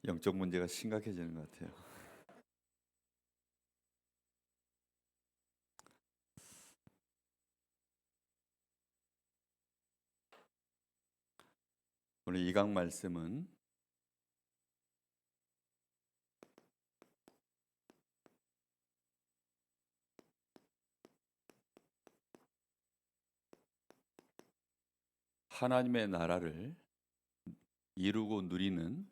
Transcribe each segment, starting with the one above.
영적 문제가 심각해지는 것 같아요. 오늘 이 강 말씀은 하나님의 나라를 이루고 누리는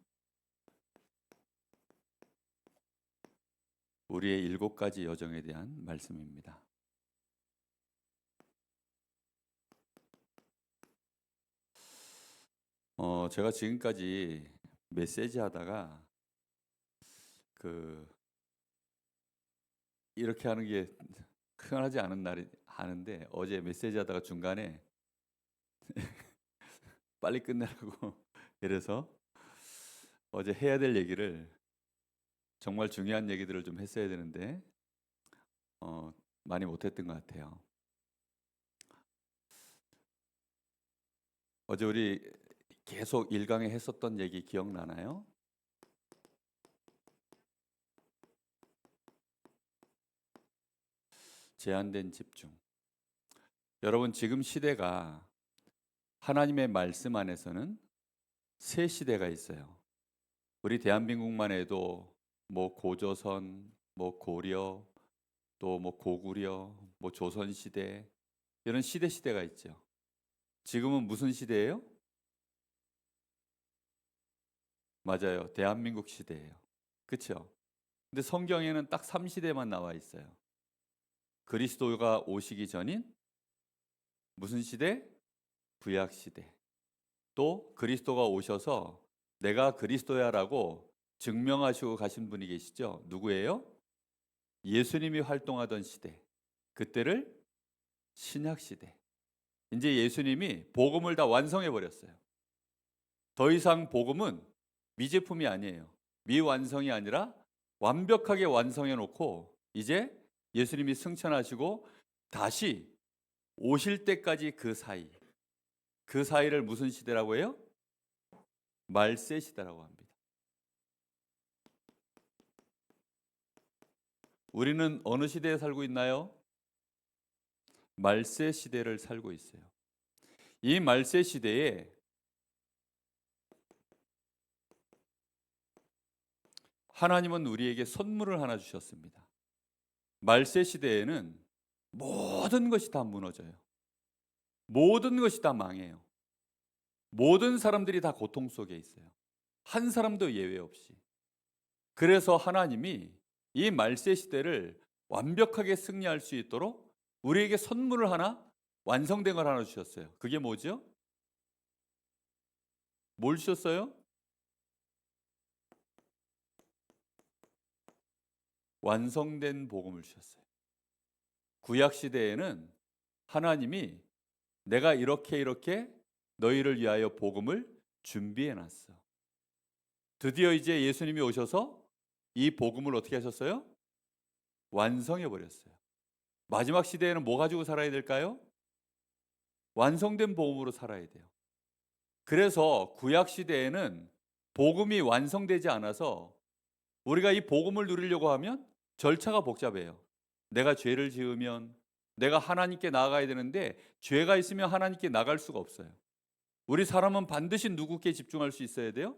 우리의 7가지 여정에 대한 말씀입니다. 제가 지금까지 메시지 하다가 이렇게 하는 게 흔하지 않은 날이 하는데, 어제 메시지 하다가 중간에 빨리 끝내라고 이래서 어제 해야 될 얘기를, 정말 중요한 얘기들을 좀 했어야 되는데 많이 못했던 것 같아요. 어제 우리 계속 1강에 했었던 얘기 기억나나요? 제한된 집중. 여러분, 지금 시대가 하나님의 말씀 안에서는 세 시대가 있어요. 우리 대한민국만 해도 뭐 고조선, 뭐 고려, 또 뭐 고구려, 뭐 조선 시대, 이런 시대가 있죠. 지금은 무슨 시대예요? 맞아요. 대한민국 시대예요. 그렇죠? 근데 성경에는 딱 3시대만 나와 있어요. 그리스도가 오시기 전인 무슨 시대? 구약 시대. 또 그리스도가 오셔서 내가 그리스도야라고 증명하시고 가신 분이 계시죠. 누구예요? 예수님이 활동하던 시대. 그때를 신약 시대. 이제 예수님이 복음을 다 완성해 버렸어요. 더 이상 복음은 미제품이 아니에요. 미완성이 아니라 완벽하게 완성해 놓고 이제 예수님이 승천하시고 다시 오실 때까지 그 사이를 무슨 시대라고 해요? 말세 시대라고 합니다. 우리는 어느 시대에 살고 있나요? 말세 시대를 살고 있어요. 이 말세 시대에 하나님은 우리에게 선물을 하나 주셨습니다. 말세 시대에는 모든 것이 다 무너져요. 모든 것이 다 망해요. 모든 사람들이 다 고통 속에 있어요. 한 사람도 예외 없이. 그래서 하나님이 이 말세 시대를 완벽하게 승리할 수 있도록 우리에게 선물을 하나, 완성된 걸 하나 주셨어요. 그게 뭐죠? 뭘 주셨어요? 완성된 복음을 주셨어요. 구약 시대에는 하나님이 내가 이렇게 너희를 위하여 복음을 준비해 놨어. 드디어 이제 예수님이 오셔서 이 복음을 어떻게 하셨어요? 완성해 버렸어요. 마지막 시대에는 뭐 가지고 살아야 될까요? 완성된 복음으로 살아야 돼요. 그래서 구약 시대에는 복음이 완성되지 않아서 우리가 이 복음을 누리려고 하면 절차가 복잡해요. 내가 죄를 지으면 내가 하나님께 나아가야 되는데 죄가 있으면 하나님께 나갈 수가 없어요. 우리 사람은 반드시 누구께 집중할 수 있어야 돼요?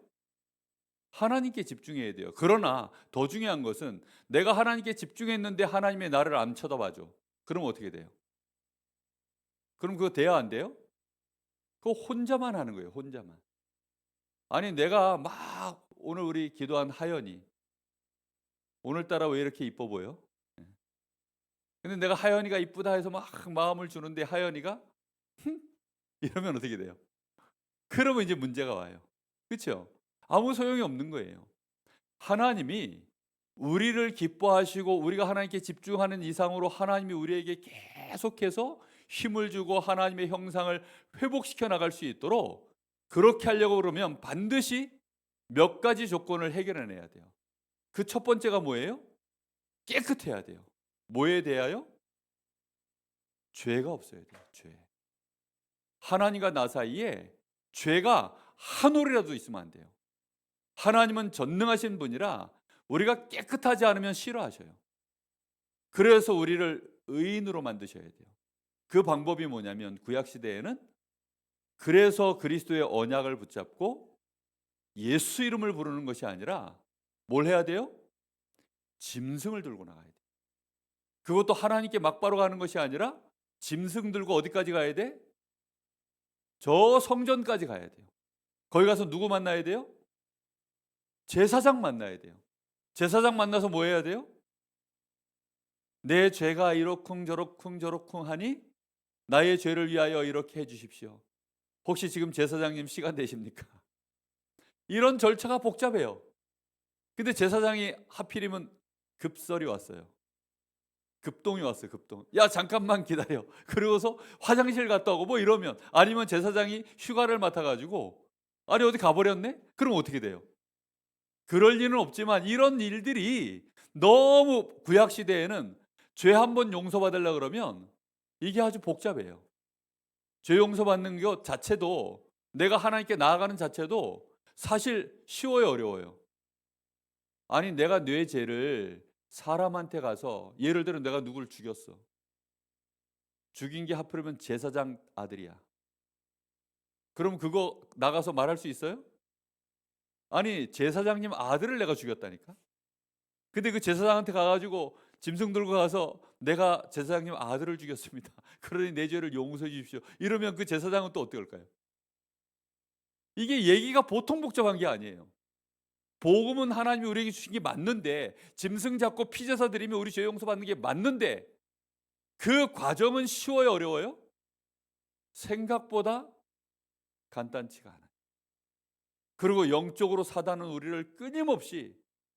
하나님께 집중해야 돼요. 그러나 더 중요한 것은 내가 하나님께 집중했는데 하나님의 나를 안 쳐다봐줘. 그럼 어떻게 돼요? 그럼 그거 돼야 안 돼요? 그거 혼자만 하는 거예요. 혼자만. 아니, 내가 막 오늘 우리 기도한 하연이 오늘따라 왜 이렇게 이뻐 보여? 예. 근데 내가 하연이가 이쁘다 해서 막 마음을 주는데 하연이가 이러면 어떻게 돼요? 그러면 이제 문제가 와요. 그렇죠? 아무 소용이 없는 거예요. 하나님이 우리를 기뻐하시고 우리가 하나님께 집중하는 이상으로 하나님이 우리에게 계속해서 힘을 주고 하나님의 형상을 회복시켜 나갈 수 있도록 그렇게 하려고 그러면 반드시 몇 가지 조건을 해결해내야 돼요. 그 첫 번째가 뭐예요? 깨끗해야 돼요. 뭐에 대하여? 죄가 없어야 돼요. 죄. 하나님과 나 사이에 죄가 한 올이라도 있으면 안 돼요. 하나님은 전능하신 분이라 우리가 깨끗하지 않으면 싫어하셔요. 그래서 우리를 의인으로 만드셔야 돼요. 그 방법이 뭐냐면 구약 시대에는 그래서 그리스도의 언약을 붙잡고 예수 이름을 부르는 것이 아니라 뭘 해야 돼요? 짐승을 들고 나가야 돼요. 그것도 하나님께 막바로 가는 것이 아니라 짐승 들고 어디까지 가야 돼? 저 성전까지 가야 돼요. 거기 가서 누구 만나야 돼요? 제사장 만나야 돼요. 제사장 만나서 뭐 해야 돼요? 내 죄가 이러쿵 저러쿵 저러쿵 하니 나의 죄를 위하여 이렇게 해 주십시오. 혹시 지금 제사장님 시간 되십니까? 이런 절차가 복잡해요. 근데 제사장이 하필이면 급설이 왔어요. 급동이 왔어요. 급동. 야 잠깐만 기다려. 그러고서 화장실 갔다 오고 뭐 이러면, 아니면 제사장이 휴가를 맡아가지고 아니 어디 가버렸네? 그럼 어떻게 돼요? 그럴 리는 없지만 이런 일들이 너무 구약 시대에는 죄 한 번 용서받으려고 그러면 이게 아주 복잡해요. 죄 용서받는 것 자체도, 내가 하나님께 나아가는 자체도 사실 쉬워요, 어려워요? 아니 내가 내 죄를 사람한테 가서, 예를 들어 내가 누구를 죽였어. 죽인 게 하필이면 제사장 아들이야. 그럼 그거 나가서 말할 수 있어요? 아니 제사장님 아들을 내가 죽였다니까. 근데 그 제사장한테 가가지고 짐승 들고 가서 내가 제사장님 아들을 죽였습니다. 그러니 내 죄를 용서해 주십시오. 이러면 그 제사장은 또 어떻게 할까요? 이게 얘기가 보통 복잡한 게 아니에요. 복음은 하나님이 우리에게 주신 게 맞는데, 짐승 잡고 피제사 드리면 우리 죄 용서 받는 게 맞는데, 그 과정은 쉬워요, 어려워요? 생각보다 간단치가 않아요. 그리고 영적으로 사단은 우리를 끊임없이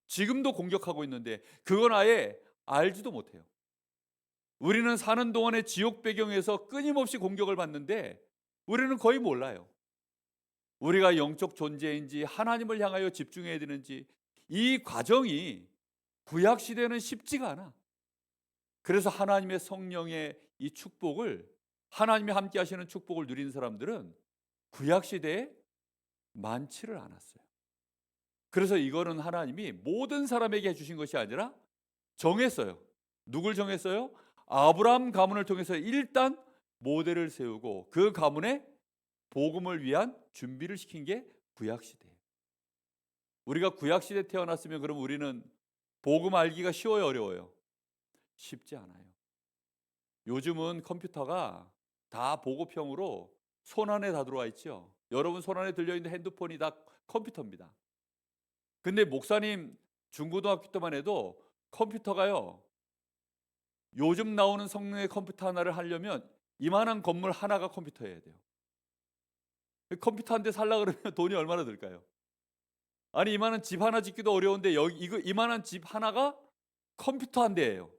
지금도 공격하고 있는데 그건 아예 알지도 못해요. 우리는 사는 동안에 지옥 배경에서 끊임없이 공격을 받는데 우리는 거의 몰라요. 우리가 영적 존재인지 하나님을 향하여 집중해야 되는지, 이 과정이 구약 시대는 쉽지가 않아. 그래서 하나님의 성령의 이 축복을, 하나님이 함께 하시는 축복을 누린 사람들은 구약 시대에 많지를 않았어요. 그래서 이거는 하나님이 모든 사람에게 주신 것이 아니라 정했어요. 누굴 정했어요? 아브라함 가문을 통해서 일단 모델을 세우고 그 가문에 복음을 위한 준비를 시킨 게 구약 시대예요. 우리가 구약 시대 태어났으면 그럼 우리는 복음 알기가 쉬워요, 어려워요? 쉽지 않아요. 요즘은 컴퓨터가 다 보급형으로 손 안에 다 들어와 있죠. 여러분 손 안에 들려있는 핸드폰이 다 컴퓨터입니다. 근데 목사님 중고등학교 때만 해도 컴퓨터가요, 요즘 나오는 성능의 컴퓨터 하나를 하려면 이만한 건물 하나가 컴퓨터여야 돼요. 컴퓨터 한 대 살라 그러면 돈이 얼마나 들까요? 아니 이만한 집 하나 짓기도 어려운데 여기 이거 이만한 집 하나가 컴퓨터 한 대예요.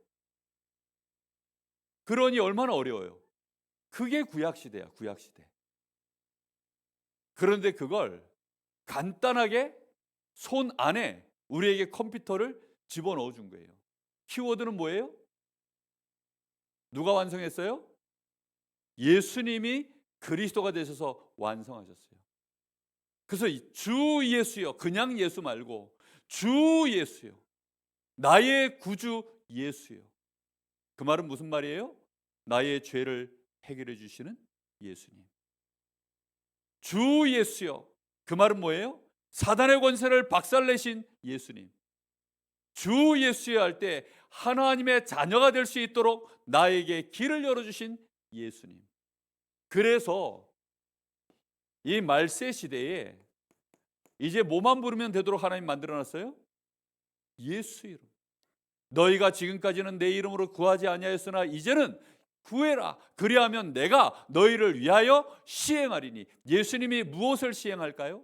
그러니 얼마나 어려워요. 그게 구약 시대야, 구약 시대. 그런데 그걸 간단하게 손 안에 우리에게 컴퓨터를 집어넣어 준 거예요. 키워드는 뭐예요? 누가 완성했어요? 예수님이 그리스도가 되셔서 완성하셨어요. 그래서 주 예수요, 그냥 예수 말고 주 예수요, 나의 구주 예수요. 그 말은 무슨 말이에요? 나의 죄를 해결해 주시는 예수님. 주 예수요. 그 말은 뭐예요? 사단의 권세를 박살내신 예수님. 주 예수여 할 때 하나님의 자녀가 될 수 있도록 나에게 길을 열어주신 예수님. 그래서 이 말세 시대에 이제 뭐만 부르면 되도록 하나님 만들어놨어요? 예수 이름. 너희가 지금까지는 내 이름으로 구하지 아니하였으나 이제는 구해라. 그리하면 내가 너희를 위하여 시행하리니. 예수님이 무엇을 시행할까요?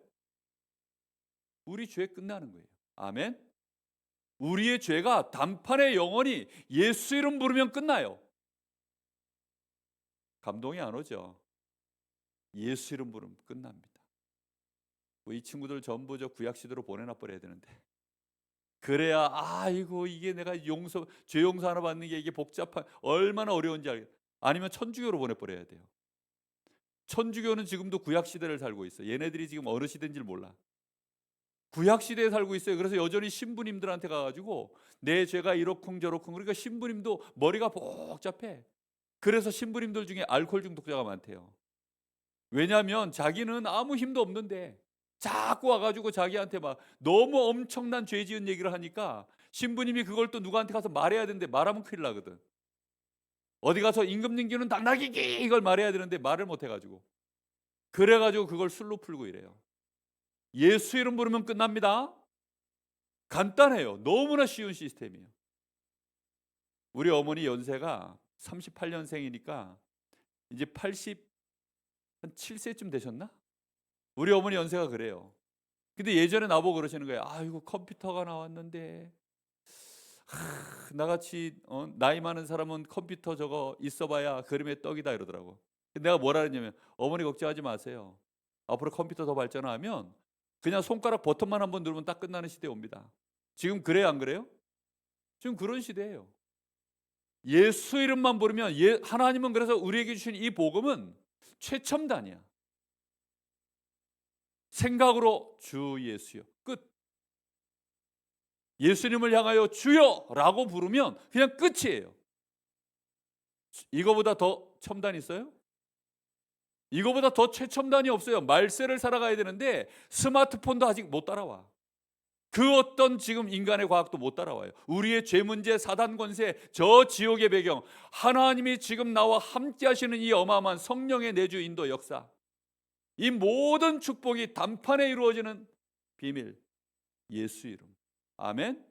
우리 죄 끝나는 거예요. 아멘. 우리의 죄가 단판에 영원히 예수 이름 부르면 끝나요. 감동이 안 오죠? 예수 이름 부르면 끝납니다. 이 친구들 전부 저 구약 시대로 보내놔 버려야 되는데, 그래야 아이고 이게 내가 죄 용서 하나 받는 게 이게 복잡한, 얼마나 어려운지 알겠어요. 아니면 천주교로 보내버려야 돼요. 천주교는 지금도 구약 시대를 살고 있어. 얘네들이 지금 어느 시대인지 몰라. 구약 시대에 살고 있어요. 그래서 여전히 신부님들한테 가가지고 내 죄가 이러쿵저러쿵. 그러니까 신부님도 머리가 복잡해. 그래서 신부님들 중에 알코올 중독자가 많대요. 왜냐하면 자기는 아무 힘도 없는데 자꾸 와가지고 자기한테 막 너무 엄청난 죄 지은 얘기를 하니까 신부님이 그걸 또 누구한테 가서 말해야 되는데 말하면 큰일 나거든. 어디 가서 임금님께는 당나귀기 이걸 말해야 되는데 말을 못 해가지고, 그래가지고 그걸 술로 풀고 이래요. 예수 이름 부르면 끝납니다. 간단해요. 너무나 쉬운 시스템이에요. 우리 어머니 연세가 38년생이니까 이제 87세쯤 되셨나? 우리 어머니 연세가 그래요. 근데 예전에 나보고 그러시는 거예요. 아이고 컴퓨터가 나왔는데 나같이 나이 많은 사람은 컴퓨터 저거 있어봐야 그림의 떡이다 이러더라고. 근데 내가 뭐라 그랬냐면 어머니 걱정하지 마세요. 앞으로 컴퓨터 더 발전하면 그냥 손가락 버튼만 한번 누르면 딱 끝나는 시대에 옵니다. 지금 그래요 안 그래요? 지금 그런 시대예요. 예수 이름만 부르면 하나님은 그래서 우리에게 주신 이 복음은 최첨단이야. 생각으로 주 예수요. 끝. 예수님을 향하여 주여 라고 부르면 그냥 끝이에요. 이거보다 더 첨단 있어요? 이거보다 더 최첨단이 없어요. 말세를 살아가야 되는데 스마트폰도 아직 못 따라와. 그 어떤 지금 인간의 과학도 못 따라와요. 우리의 죄 문제, 사단 권세, 저 지옥의 배경, 하나님이 지금 나와 함께 하시는 이 어마어마한 성령의 내주 인도 역사, 이 모든 축복이 단판에 이루어지는 비밀, 예수 이름. 아멘.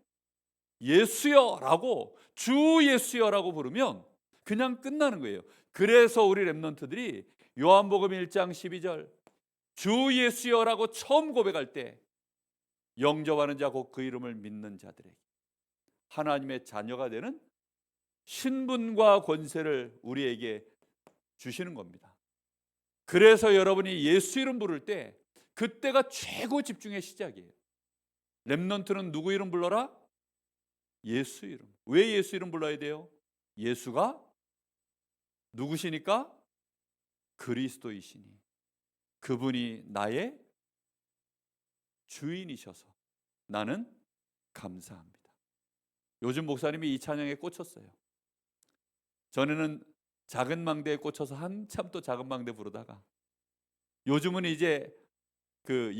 예수여 라고, 주 예수여 라고 부르면 그냥 끝나는 거예요. 그래서 우리 렘넌트들이 요한복음 1장 12절 주 예수여 라고 처음 고백할 때 영접하는 자 곧 그 이름을 믿는 자들에게 하나님의 자녀가 되는 신분과 권세를 우리에게 주시는 겁니다. 그래서 여러분이 예수 이름 부를 때 그때가 최고 집중의 시작이에요. 렘넌트는 누구 이름 불러라? 예수 이름. 왜 예수 이름 불러야 돼요? 예수가 누구시니까? 그리스도이시니 그분이 나의 주인이셔서 나는 감사합니다. 요즘 목사님이 이 찬양에 꽂혔어요. 전에는 작은 망대에 꽂혀서 한참 또 작은 망대 부르다가 요즘은 이제 그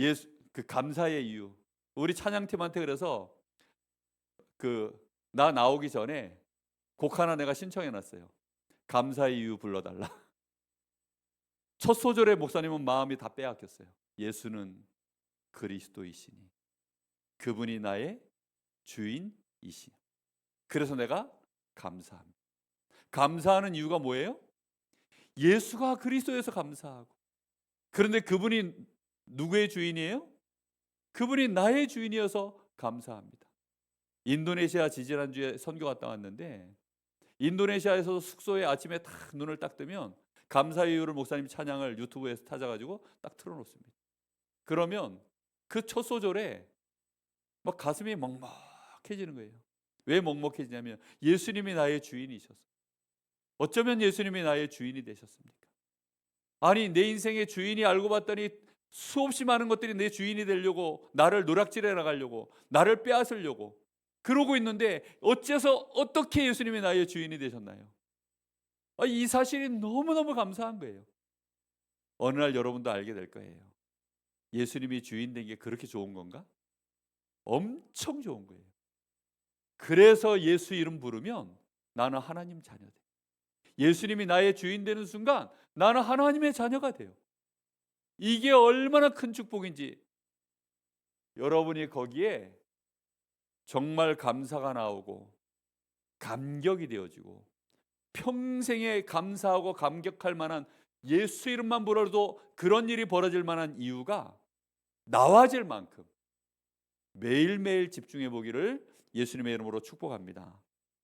감사의 이유, 우리 찬양팀한테 그래서 나 나오기 전에 곡 하나 내가 신청해 놨어요. 감사의 이유 불러달라. 첫 소절에 목사님은 마음이 다 빼앗겼어요. 예수는 그리스도이시니 그분이 나의 주인이시니 그래서 내가 감사합니다. 감사하는 이유가 뭐예요? 예수가 그리스도여서 감사하고, 그런데 그분이 누구의 주인이에요? 그분이 나의 주인이어서 감사합니다. 인도네시아 지지난주에 선교 갔다 왔는데 인도네시아에서 숙소에 아침에 딱 눈을 딱 뜨면 감사의 이유를 목사님 찬양을 유튜브에서 찾아가지고 딱 틀어놓습니다. 그러면 그 첫 소절에 막 가슴이 먹먹해지는 거예요. 왜 먹먹해지냐면 예수님이 나의 주인이셔서. 어쩌면 예수님이 나의 주인이 되셨습니까? 아니 내 인생의 주인이 알고 봤더니 수없이 많은 것들이 내 주인이 되려고 나를 노략질해 나가려고 나를 빼앗으려고 그러고 있는데 어째서 어떻게 예수님이 나의 주인이 되셨나요? 이 사실이 너무너무 감사한 거예요. 어느 날 여러분도 알게 될 거예요. 예수님이 주인 된 게 그렇게 좋은 건가? 엄청 좋은 거예요. 그래서 예수 이름 부르면 나는 하나님 자녀 돼. 예수님이 나의 주인 되는 순간 나는 하나님의 자녀가 돼요. 이게 얼마나 큰 축복인지 여러분이 거기에 정말 감사가 나오고 감격이 되어지고 평생에 감사하고 감격할 만한 예수 이름만 불러도 그런 일이 벌어질 만한 이유가 나와질 만큼 매일매일 집중해 보기를 예수님의 이름으로 축복합니다.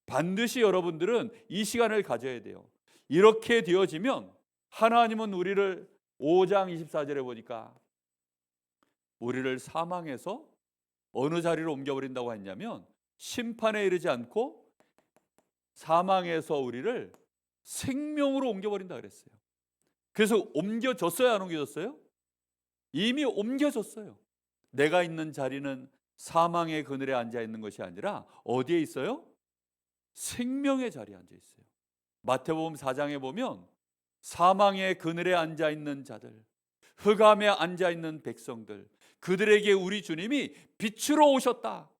반드시 여러분들은 이 시간을 가져야 돼요. 이렇게 되어지면 하나님은 우리를 5장 24절에 보니까 우리를 사망에서 어느 자리로 옮겨버린다고 했냐면 심판에 이르지 않고 사망에서 우리를 생명으로 옮겨버린다 그랬어요. 그래서 옮겨졌어요 안 옮겨졌어요? 이미 옮겨졌어요. 내가 있는 자리는 사망의 그늘에 앉아 있는 것이 아니라 어디에 있어요? 생명의 자리에 앉아 있어요. 마태복음 4장에 보면 사망의 그늘에 앉아 있는 자들, 흑암에 앉아 있는 백성들, 그들에게 우리 주님이 빛으로 오셨다.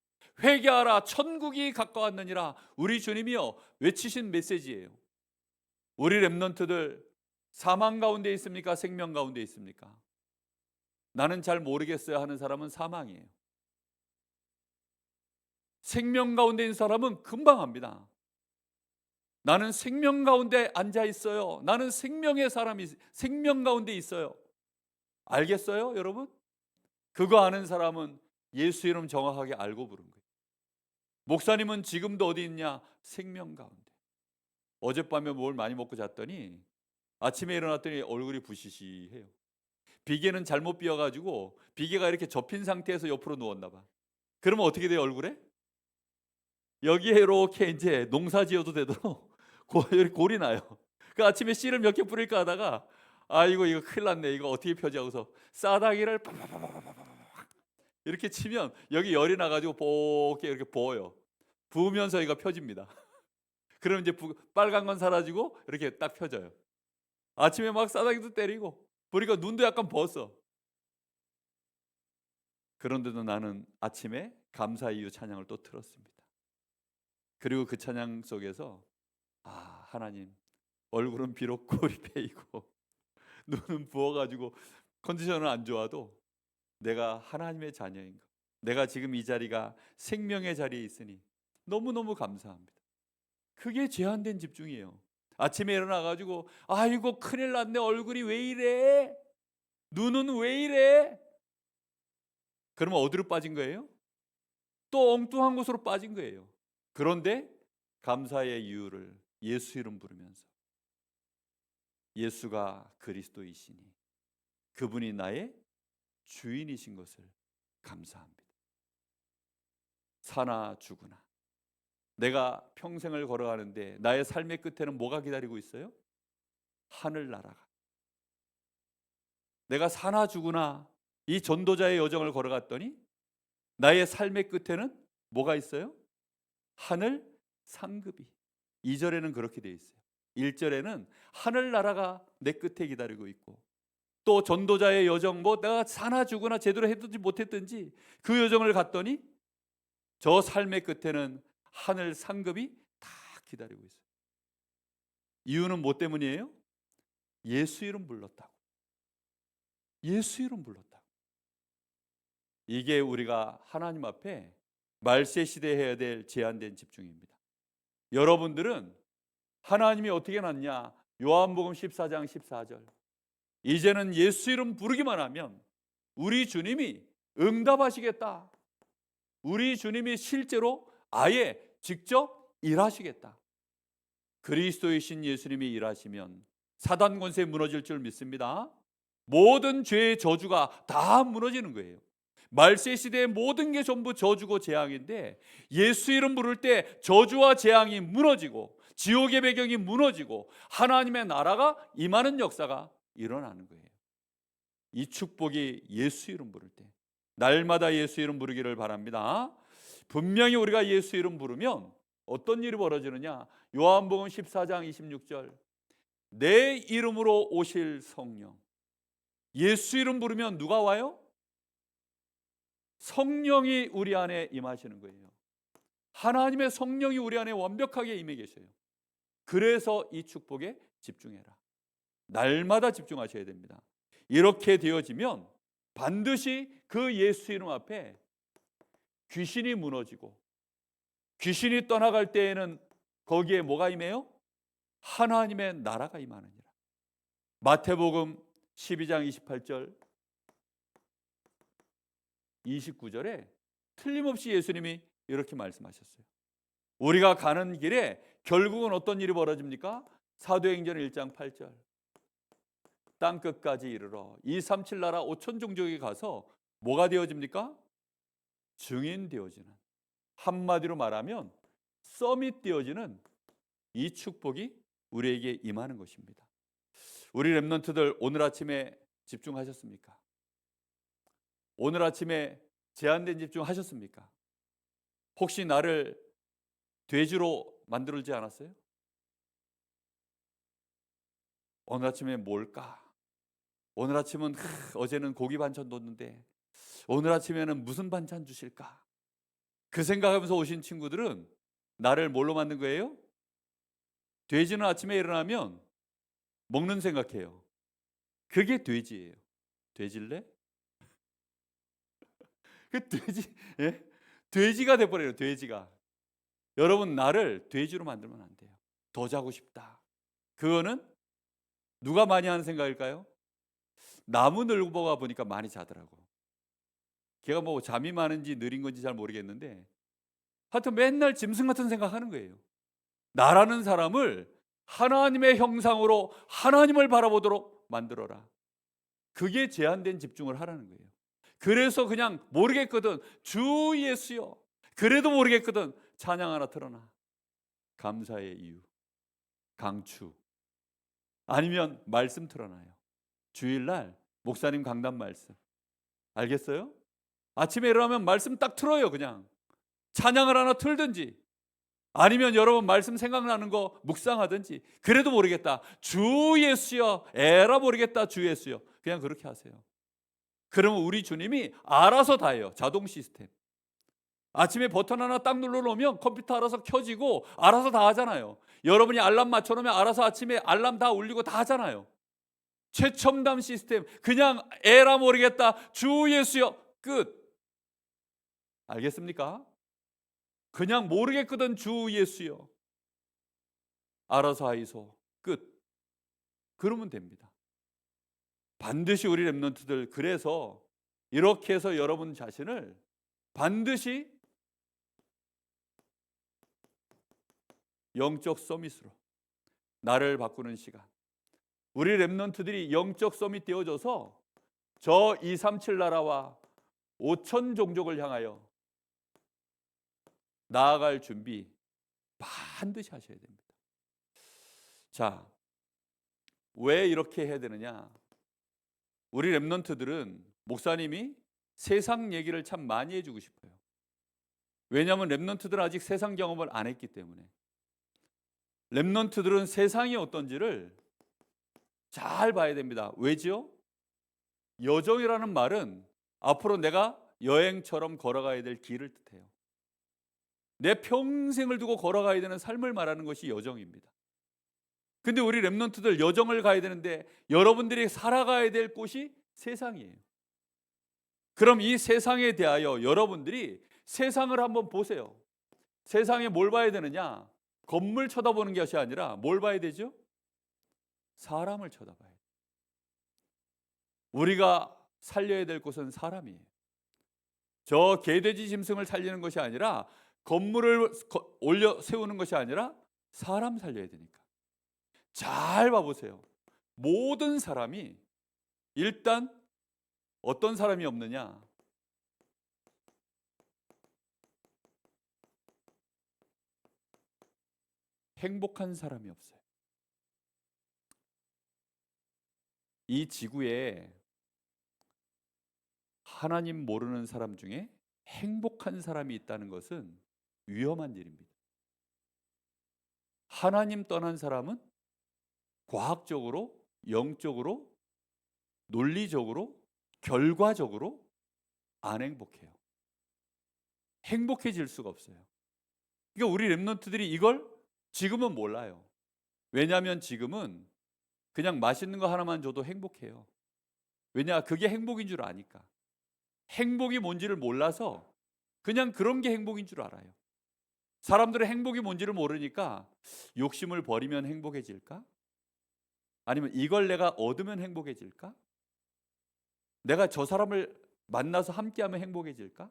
회개하라, 천국이 가까웠느니라. 우리 주님이요 외치신 메시지예요. 우리 렘넌트들 사망 가운데 있습니까? 생명 가운데 있습니까? 나는 잘 모르겠어요 하는 사람은 사망이에요. 생명 가운데 있는 사람은 금방 합니다. 나는 생명 가운데 앉아 있어요. 나는 생명의 사람이 생명 가운데 있어요. 알겠어요, 여러분? 그거 아는 사람은 예수 이름 정확하게 알고 부른 거예요. 목사님은 지금도 어디 있냐? 생명 가운데. 어젯밤에 뭘 많이 먹고 잤더니 아침에 일어났더니 얼굴이 부시시해요. 비계는 잘못 비어가지고 비계가 이렇게 접힌 상태에서 옆으로 누웠나 봐. 그러면 어떻게 돼요, 얼굴에? 여기에 이렇게 이제 농사 지어도 되도록 골이 나요. 그 아침에 씨를 몇 개 뿌릴까 하다가 아이고 이거 큰일 났네. 이거 어떻게 펴지 하고서 싸다기를 이렇게 치면 여기 열이 나가지고 볶게 이렇게 부어요. 부으면서 이거 펴집니다. 그럼 이제 빨간 건 사라지고 이렇게 딱 펴져요. 아침에 막 싸다기도 때리고 보니까 눈도 약간 부었어. 그런데도 나는 아침에 감사 이유 찬양을 또 틀었습니다. 그리고 그 찬양 속에서 하나님, 얼굴은 비록 골이 베이고 눈은 부어가지고 컨디션은 안 좋아도 내가 하나님의 자녀인 것, 내가 지금 이 자리가 생명의 자리에 있으니 너무너무 감사합니다. 그게 제한된 집중이에요. 아침에 일어나가지고 아이고 큰일 났네, 얼굴이 왜 이래, 눈은 왜 이래, 그러면 어디로 빠진 거예요? 또 엉뚱한 곳으로 빠진 거예요. 그런데 감사의 이유를 예수 이름 부르면서 예수가 그리스도이시니 그분이 나의 주인이신 것을 감사합니다. 사나 죽으나 내가 평생을 걸어가는데 나의 삶의 끝에는 뭐가 기다리고 있어요? 하늘나라가. 내가 사나 죽으나 이 전도자의 여정을 걸어갔더니 나의 삶의 끝에는 뭐가 있어요? 하늘 상급이. 2절에는 그렇게 되어 있어요. 1절에는 하늘나라가 내 끝에 기다리고 있고, 또 전도자의 여정, 내가 사나 죽으나 제대로 해두지 못했든지 그 여정을 갔더니 저 삶의 끝에는 하늘 상급이 다 기다리고 있어요. 이유는 뭐 때문이에요? 예수 이름 불렀다고. 예수 이름 불렀다고. 이게 우리가 하나님 앞에 말세 시대에 해야 될 제한된 집중입니다. 여러분들은 하나님이 어떻게 났냐? 요한복음 14장 14절. 이제는 예수 이름 부르기만 하면 우리 주님이 응답하시겠다. 우리 주님이 실제로 아예 직접 일하시겠다. 그리스도이신 예수님이 일하시면 사단 권세 무너질 줄 믿습니다. 모든 죄의 저주가 다 무너지는 거예요. 말세 시대의 모든 게 전부 저주고 재앙인데 예수 이름 부를 때 저주와 재앙이 무너지고 지옥의 배경이 무너지고 하나님의 나라가 임하는 역사가 일어나는 거예요. 이 축복이 예수 이름 부를 때, 날마다 예수 이름 부르기를 바랍니다. 분명히 우리가 예수 이름 부르면 어떤 일이 벌어지느냐? 요한복음 14장 26절. 내 이름으로 오실 성령. 예수 이름 부르면 누가 와요? 성령이 우리 안에 임하시는 거예요. 하나님의 성령이 우리 안에 완벽하게 임해 계셔요. 그래서 이 축복에 집중해라. 날마다 집중하셔야 됩니다. 이렇게 되어지면 반드시 그 예수 이름 앞에 귀신이 무너지고, 귀신이 떠나갈 때에는 거기에 뭐가 임해요? 하나님의 나라가 임하느니라. 마태복음 12장 28절 29절에 틀림없이 예수님이 이렇게 말씀하셨어요. 우리가 가는 길에 결국은 어떤 일이 벌어집니까? 사도행전 1장 8절. 땅끝까지 이르러 237 나라 5천 종족에 가서 뭐가 되어집니까? 증인 되어지는, 한마디로 말하면 서밋 되어지는 이 축복이 우리에게 임하는 것입니다. 우리 렘넌트들 오늘 아침에 집중하셨습니까? 오늘 아침에 제한된 집중 하셨습니까? 혹시 나를 돼지로 만들지 않았어요? 오늘 아침에 뭘까? 오늘 아침은 어제는 고기 반찬 뒀는데 오늘 아침에는 무슨 반찬 주실까? 그 생각하면서 오신 친구들은 나를 뭘로 만든 거예요? 돼지는 아침에 일어나면 먹는 생각해요. 그게 돼지예요. 돼질래? 그 돼지, 예? 돼지가 돼버려요. 돼지가. 여러분, 나를 돼지로 만들면 안 돼요. 더 자고 싶다. 그거는 누가 많이 하는 생각일까요? 나무늘보가 보니까 많이 자더라고. 걔가 뭐 잠이 많은지 느린 건지 잘 모르겠는데 하여튼 맨날 짐승 같은 생각하는 거예요. 나라는 사람을 하나님의 형상으로 하나님을 바라보도록 만들어라. 그게 제한된 집중을 하라는 거예요. 그래서 그냥 모르겠거든 주 예수여, 그래도 모르겠거든 찬양 하나 틀어놔. 감사의 이유, 강추, 아니면 말씀 틀어놔요. 주일날 목사님 강단 말씀. 알겠어요? 아침에 일어나면 말씀 딱 틀어요. 그냥 찬양을 하나 틀든지 아니면 여러분 말씀 생각나는 거 묵상하든지. 그래도 모르겠다 주 예수여, 에라 모르겠다 주 예수여, 그냥 그렇게 하세요. 그러면 우리 주님이 알아서 다 해요. 자동 시스템. 아침에 버튼 하나 딱 눌러놓으면 컴퓨터 알아서 켜지고 알아서 다 하잖아요. 여러분이 알람 맞춰놓으면 알아서 아침에 알람 다 울리고 다 하잖아요. 최첨단 시스템. 그냥 에라 모르겠다 주 예수여, 끝. 알겠습니까? 그냥 모르겠거든 주 예수여, 알아서 하이소, 끝. 그러면 됩니다. 반드시 우리 렘넌트들, 그래서 이렇게 해서 여러분 자신을 반드시 영적 서밋으로, 나를 바꾸는 시간, 우리 렘넌트들이 영적 서밋 되어져서 저 237 나라와 5천 종족을 향하여 나아갈 준비 반드시 하셔야 됩니다. 자, 왜 이렇게 해야 되느냐? 우리 렘넌트들은 목사님이 세상 얘기를 참 많이 해주고 싶어요. 왜냐하면 렘넌트들은 아직 세상 경험을 안 했기 때문에. 렘넌트들은 세상이 어떤지를 잘 봐야 됩니다. 왜지요? 여정이라는 말은 앞으로 내가 여행처럼 걸어가야 될 길을 뜻해요. 내 평생을 두고 걸어가야 되는 삶을 말하는 것이 여정입니다. 근데 우리 렘넌트들 여정을 가야 되는데 여러분들이 살아가야 될 곳이 세상이에요. 그럼 이 세상에 대하여 여러분들이 세상을 한번 보세요. 세상에 뭘 봐야 되느냐? 건물 쳐다보는 것이 아니라 뭘 봐야 되죠? 사람을 쳐다봐야 돼요. 우리가 살려야 될 곳은 사람이에요. 저 개돼지 짐승을 살리는 것이 아니라, 건물을 올려 세우는 것이 아니라 사람 살려야 되니까. 잘 봐보세요. 모든 사람이 일단 어떤 사람이 없느냐? 행복한 사람이 없어요. 이 지구에 하나님 모르는 사람 중에 행복한 사람이 있다는 것은 위험한 일입니다. 하나님 떠난 사람은 과학적으로, 영적으로, 논리적으로, 결과적으로 안 행복해요. 행복해질 수가 없어요. 그러니까 우리 렘넌트들이 이걸 지금은 몰라요. 왜냐하면 지금은 그냥 맛있는 거 하나만 줘도 행복해요. 왜냐? 그게 행복인 줄 아니까. 행복이 뭔지를 몰라서 그냥 그런 게 행복인 줄 알아요. 사람들은 행복이 뭔지를 모르니까 욕심을 버리면 행복해질까? 아니면 이걸 내가 얻으면 행복해질까? 내가 저 사람을 만나서 함께하면 행복해질까?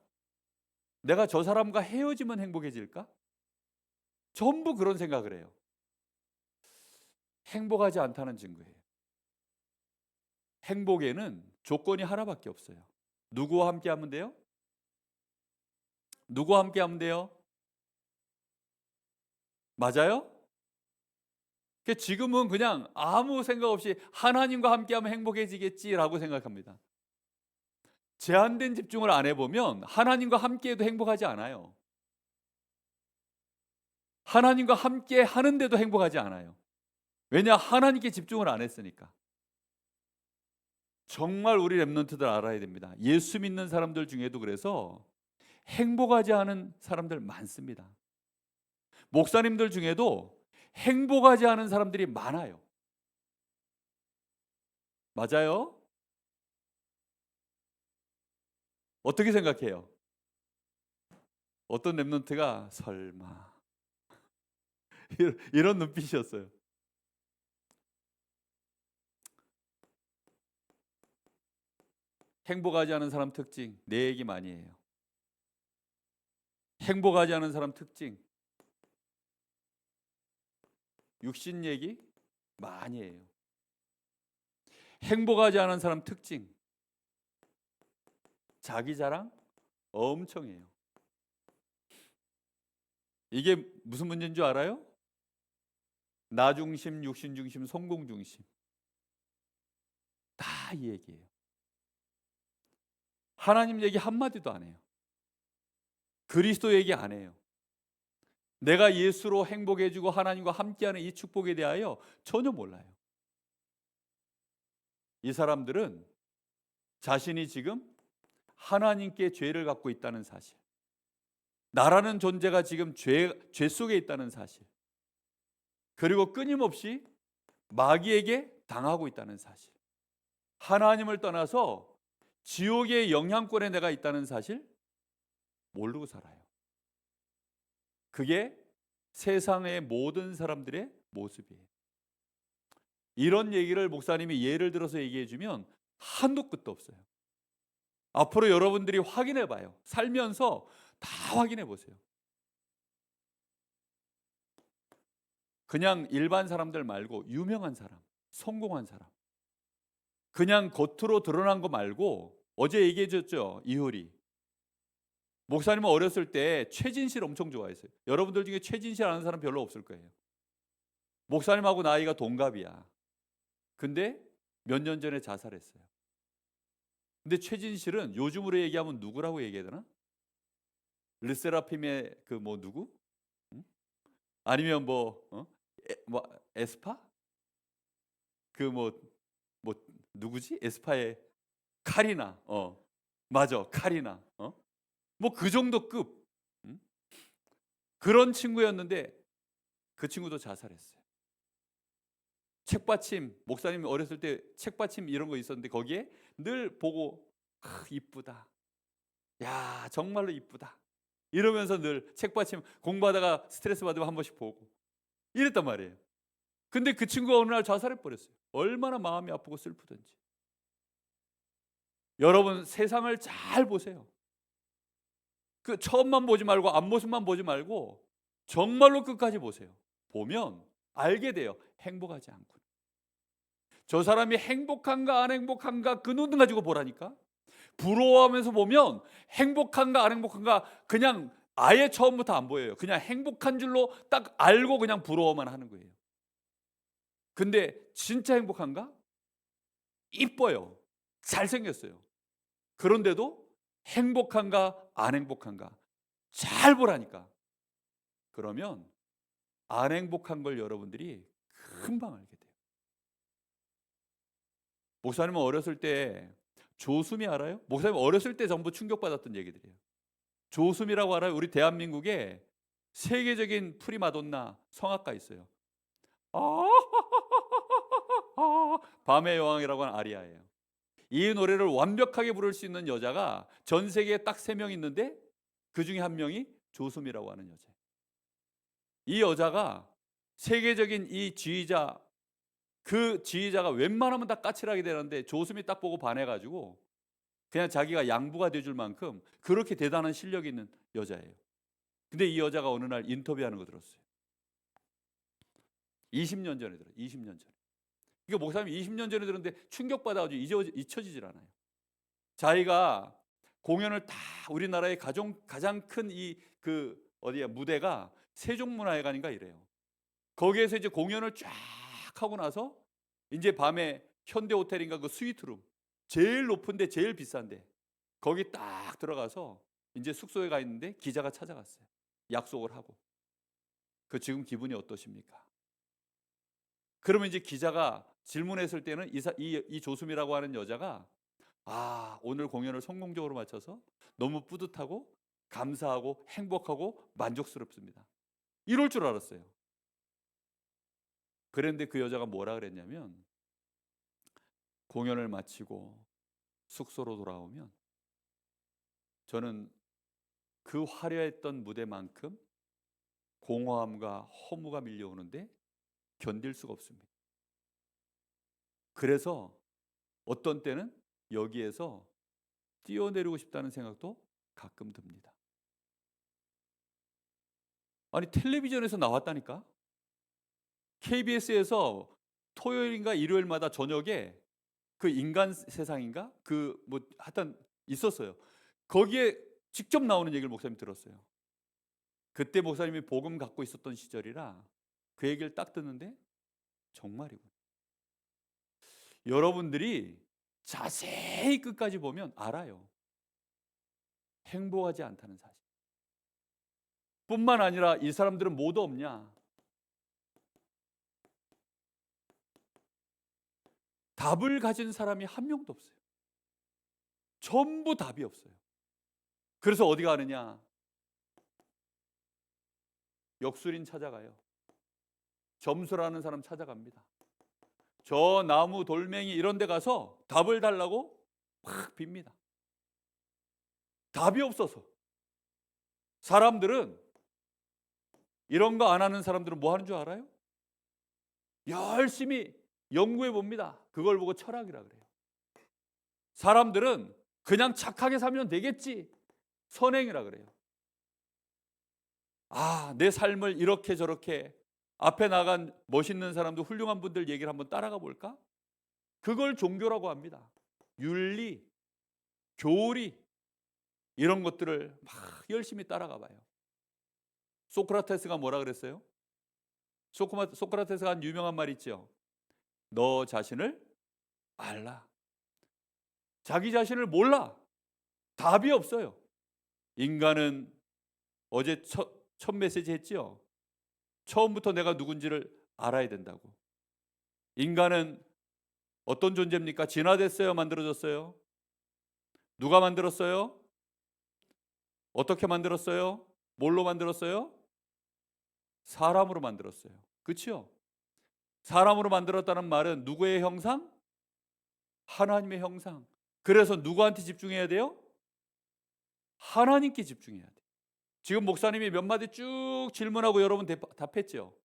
내가 저 사람과 헤어지면 행복해질까? 전부 그런 생각을 해요. 행복하지 않다는 증거예요. 행복에는 조건이 하나밖에 없어요. 누구와 함께 하면 돼요? 누구와 함께 하면 돼요? 맞아요? 지금은 그냥 아무 생각 없이 하나님과 함께 하면 행복해지겠지라고 생각합니다. 제한된 집중을 안 해보면 하나님과 함께해도 행복하지 않아요. 하나님과 함께 하는데도 행복하지 않아요. 왜냐? 하나님께 집중을 안 했으니까. 정말 우리 랩런트들 알아야 됩니다. 예수 믿는 사람들 중에도 그래서 행복하지 않은 사람들 많습니다. 목사님들 중에도 행복하지 않은 사람들이 많아요. 맞아요? 어떻게 생각해요? 어떤 랩런트가 설마 이런 눈빛이었어요. 행복하지 않은 사람 특징, 내 얘기 많이 해요. 행복하지 않은 사람 특징, 육신 얘기 많이 해요. 행복하지 않은 사람 특징, 자기 자랑 엄청 해요. 이게 무슨 문제인 줄 알아요? 나 중심, 육신 중심, 성공 중심. 다 이 얘기예요. 하나님 얘기 한마디도 안 해요. 그리스도 얘기 안 해요. 내가 예수로 행복해지고 하나님과 함께하는 이 축복에 대하여 전혀 몰라요. 이 사람들은 자신이 지금 하나님께 죄를 갖고 있다는 사실, 나라는 존재가 지금 죄 속에 있다는 사실, 그리고 끊임없이 마귀에게 당하고 있다는 사실, 하나님을 떠나서 지옥의 영향권에 내가 있다는 사실 모르고 살아요. 그게 세상의 모든 사람들의 모습이에요. 이런 얘기를 목사님이 예를 들어서 얘기해 주면 한도 끝도 없어요. 앞으로 여러분들이 확인해 봐요. 살면서 다 확인해 보세요. 그냥 일반 사람들 말고 유명한 사람, 성공한 사람, 그냥 겉으로 드러난 거 말고, 어제 얘기해 줬죠, 이효리 목사님은 어렸을 때 최진실 엄청 좋아했어요. 여러분들 중에 최진실 아는 사람 별로 없을 거예요. 목사님하고 나이가 동갑이야. 근데 몇 년 전에 자살했어요. 근데 최진실은 요즘으로 얘기하면 누구라고 얘기해야 되나? 르세라핌의 그 뭐 누구? 응? 아니면 뭐 에스파? 그 뭐 누구지? 에스파의 카리나. 맞아, 카리나. 뭐 그 정도 급. 응? 그런 친구였는데 그 친구도 자살했어요. 책받침, 목사님 어렸을 때 책받침 이런 거 있었는데 거기에 늘 보고 이쁘다. 야, 정말로 이쁘다. 이러면서 늘 책받침 공부하다가 스트레스 받으면 한 번씩 보고 이랬단 말이에요. 근데 그 친구가 어느 날 자살해 버렸어요. 얼마나 마음이 아프고 슬프던지. 여러분 세상을 잘 보세요. 그 처음만 보지 말고 앞모습만 보지 말고 정말로 끝까지 보세요. 보면 알게 돼요. 행복하지 않구나. 저 사람이 행복한가 안 행복한가 그 눈 가지고 보라니까. 부러워하면서 보면 행복한가 안 행복한가 그냥 아예 처음부터 안 보여요. 그냥 행복한 줄로 딱 알고 그냥 부러워만 하는 거예요. 근데 진짜 행복한가? 이뻐요. 잘생겼어요. 그런데도 행복한가 안 행복한가 잘 보라니까. 그러면 안 행복한 걸 여러분들이 금방 알게 돼요. 목사님은 어렸을 때 조수미 알아요? 목사님 어렸을 때 전부 충격받았던 얘기들이에요. 조수미라고 알아요? 우리 대한민국에 세계적인 프리마돈나 성악가 있어요. 밤의 여왕이라고 하는 아리아예요. 이 노래를 완벽하게 부를 수 있는 여자가 전 세계에 딱 3명 있는데 그 중에 한 명이 조수미라고 하는 여자예요. 이 여자가 세계적인 이 지휘자, 그 지휘자가 웬만하면 다 까칠하게 되는데 조수미 딱 보고 반해가지고 그냥 자기가 양부가 돼줄 만큼 그렇게 대단한 실력이 있는 여자예요. 근데 이 여자가 어느 날 인터뷰하는 거 들었어요. 20년 전에 들어요. 20년 전에. 이게 목사님 20년 전에 들었는데 충격받아가지고 잊혀지질 않아요. 자기가 공연을 다 우리나라의 가장 큰 무대가 세종문화회관인가 이래요. 거기에서 이제 공연을 쫙 하고 나서 이제 밤에 현대호텔인가 그 스위트룸 제일 높은데 제일 비싼데 거기 딱 들어가서 이제 숙소에 가 있는데 기자가 찾아갔어요. 약속을 하고. 그 지금 기분이 어떠십니까? 그러면 이제 기자가 질문했을 때는 이 조수미라고 하는 여자가 오늘 공연을 성공적으로 마쳐서 너무 뿌듯하고 감사하고 행복하고 만족스럽습니다. 이럴 줄 알았어요. 그런데 그 여자가 뭐라 그랬냐면, 공연을 마치고 숙소로 돌아오면 저는 그 화려했던 무대만큼 공허함과 허무가 밀려오는데 견딜 수가 없습니다. 그래서 어떤 때는 여기에서 뛰어내리고 싶다는 생각도 가끔 듭니다. 아니, 텔레비전에서 나왔다니까? KBS에서 토요일인가 일요일마다 저녁에 그 인간 세상인가? 그 뭐 하여튼 있었어요. 거기에 직접 나오는 얘기를 목사님이 들었어요. 그때 목사님이 복음 갖고 있었던 시절이라 그 얘기를 딱 듣는데 정말이군. 여러분들이 자세히 끝까지 보면 알아요. 행복하지 않다는 사실. 뿐만 아니라 이 사람들은 뭐도 없냐? 답을 가진 사람이 한 명도 없어요. 전부 답이 없어요. 그래서 어디 가느냐? 역술인 찾아가요. 점수라는 사람 찾아갑니다. 저 나무 돌멩이 이런 데 가서 답을 달라고 막 빕니다. 답이 없어서. 사람들은, 이런 거 안 하는 사람들은 뭐 하는 줄 알아요? 열심히 연구해 봅니다. 그걸 보고 철학이라 그래요. 사람들은 그냥 착하게 살면 되겠지, 선행이라 그래요. 내 삶을 이렇게 저렇게 앞에 나간 멋있는 사람들, 훌륭한 분들 얘기를 한번 따라가 볼까? 그걸 종교라고 합니다. 윤리, 교리 이런 것들을 막 열심히 따라가 봐요. 소크라테스가 뭐라 그랬어요? 소크라테스가 한 유명한 말 있죠. 너 자신을 알라. 자기 자신을 몰라. 답이 없어요. 인간은 어제 첫 메시지 했죠. 처음부터 내가 누군지를 알아야 된다고. 인간은 어떤 존재입니까? 진화됐어요? 만들어졌어요? 누가 만들었어요? 어떻게 만들었어요? 뭘로 만들었어요? 사람으로 만들었어요. 그렇죠? 사람으로 만들었다는 말은 누구의 형상? 하나님의 형상. 그래서 누구한테 집중해야 돼요? 하나님께 집중해야 돼요. 지금 목사님이 몇 마디 쭉 질문하고 여러분 답했죠.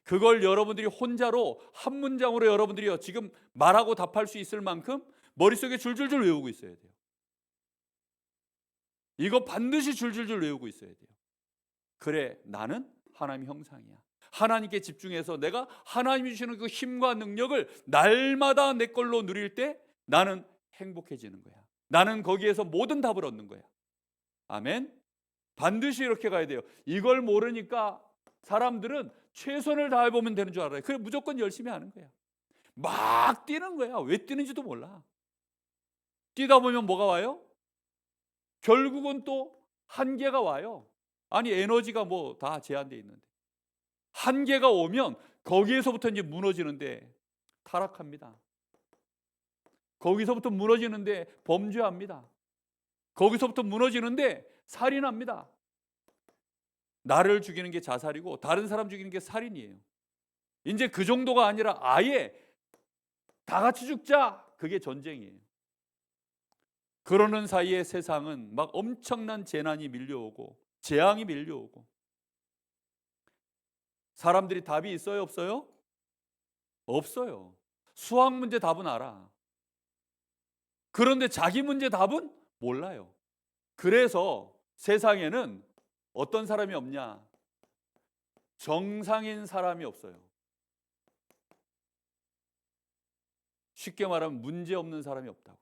그걸 여러분들이 혼자로 한 문장으로 여러분들이 지금 말하고 답할 수 있을 만큼 머릿속에 줄줄줄 외우고 있어야 돼요. 이거 반드시 줄줄줄 외우고 있어야 돼요. 그래, 나는 하나님의 형상이야. 하나님께 집중해서 내가 하나님이 주시는 그 힘과 능력을 날마다 내 걸로 누릴 때 나는 행복해지는 거야. 나는 거기에서 모든 답을 얻는 거야. 아멘. 반드시 이렇게 가야 돼요. 이걸 모르니까 사람들은 최선을 다해보면 되는 줄 알아요. 그래, 무조건 열심히 하는 거야. 막 뛰는 거야. 왜 뛰는지도 몰라. 뛰다 보면 뭐가 와요? 결국은 또 한계가 와요. 아니, 에너지가 뭐 다 제한되어 있는데 한계가 오면 거기에서부터 이제 무너지는데 타락합니다. 거기서부터 무너지는데 범죄합니다. 거기서부터 무너지는데 살인합니다. 나를 죽이는 게 자살이고 다른 사람 죽이는 게 살인이에요. 이제 그 정도가 아니라 아예 다 같이 죽자, 그게 전쟁이에요. 그러는 사이에 세상은 막 엄청난 재난이 밀려오고 재앙이 밀려오고. 사람들이 답이 있어요, 없어요? 없어요. 수학 문제 답은 알아. 그런데 자기 문제 답은 몰라요. 그래서 세상에는 어떤 사람이 없냐? 정상인 사람이 없어요. 쉽게 말하면 문제 없는 사람이 없다고.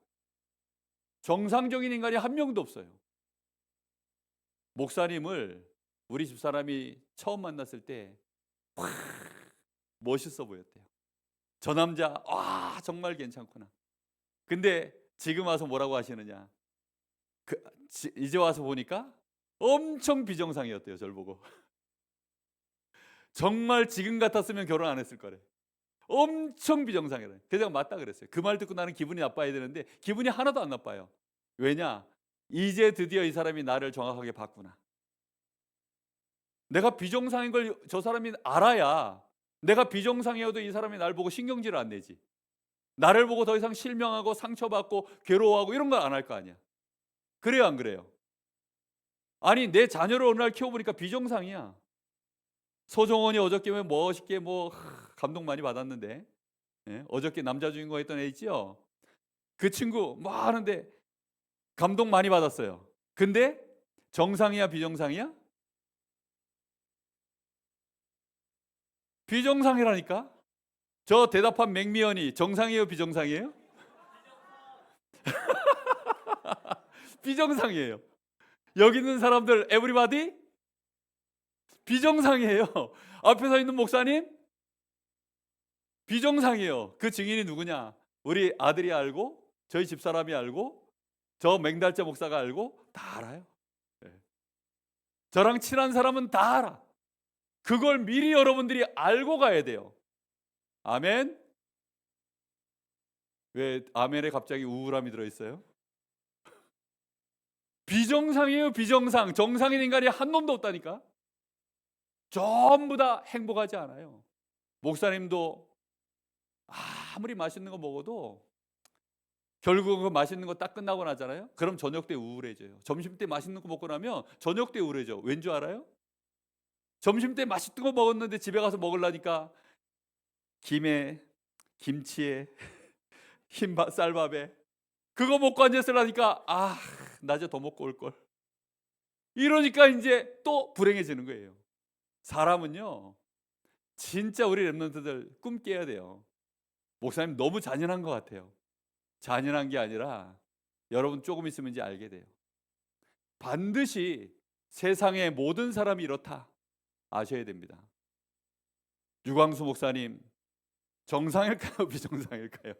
정상적인 인간이 한 명도 없어요. 목사님을 우리 집사람이 처음 만났을 때 멋있어 보였대요. 저 남자 정말 괜찮구나. 근데 지금 와서 뭐라고 하시느냐? 이제 와서 보니까 엄청 비정상이었대요. 저를 보고. 정말 지금 같았으면 결혼 안 했을 거래. 엄청 비정상이래. 그래서 제가 맞다 그랬어요. 그 말 듣고 나는 기분이 나빠야 되는데 기분이 하나도 안 나빠요. 왜냐? 이제 드디어 이 사람이 나를 정확하게 봤구나. 내가 비정상인 걸 저 사람이 알아야 내가 비정상이어도 이 사람이 날 보고 신경질을 안 내지. 나를 보고 더 이상 실명하고 상처받고 괴로워하고 이런 걸 안 할 거 아니야. 그래요, 안 그래요? 아니, 내 자녀를 어느 날 키워보니까 비정상이야. 소정원이 어저께 멋있게 감동 많이 받았는데, 예? 어저께 남자 주인공 했던 애 있죠? 그 친구 뭐 하는데 감동 많이 받았어요. 근데 정상이야, 비정상이야? 비정상이라니까. 저 대답한 맥미연이 정상이에요, 비정상이에요? 비정상이에요. 여기 있는 사람들 에브리바디 비정상이에요. 앞에 서 있는 목사님 비정상이에요. 그 증인이 누구냐? 우리 아들이 알고, 저희 집사람이 알고, 저 맹달자 목사가 알고, 다 알아요. 네. 저랑 친한 사람은 다 알아. 그걸 미리 여러분들이 알고 가야 돼요. 아멘. 왜 아멘에 갑자기 우울함이 들어있어요? 비정상이에요, 비정상. 정상인 인간이 한 놈도 없다니까. 전부 다 행복하지 않아요. 목사님도 아무리 맛있는 거 먹어도 결국은 그 맛있는 거 딱 끝나고 나잖아요. 그럼 저녁 때 우울해져요. 점심 때 맛있는 거 먹고 나면 저녁 때 우울해져. 왠 줄 알아요? 점심 때 맛있는 거 먹었는데 집에 가서 먹으려니까 김에, 김치에, 흰밥, 쌀밥에 그거 먹고 앉았으려니까 낮에 더 먹고 올 걸. 이러니까 이제 또 불행해지는 거예요. 사람은요, 진짜 우리 랩런트들 꿈 깨야 돼요. 목사님 너무 잔인한 것 같아요. 잔인한 게 아니라 여러분 조금 있으면 이제 알게 돼요. 반드시 세상의 모든 사람이 이렇다 아셔야 됩니다. 유광수 목사님 정상일까요, 비정상일까요?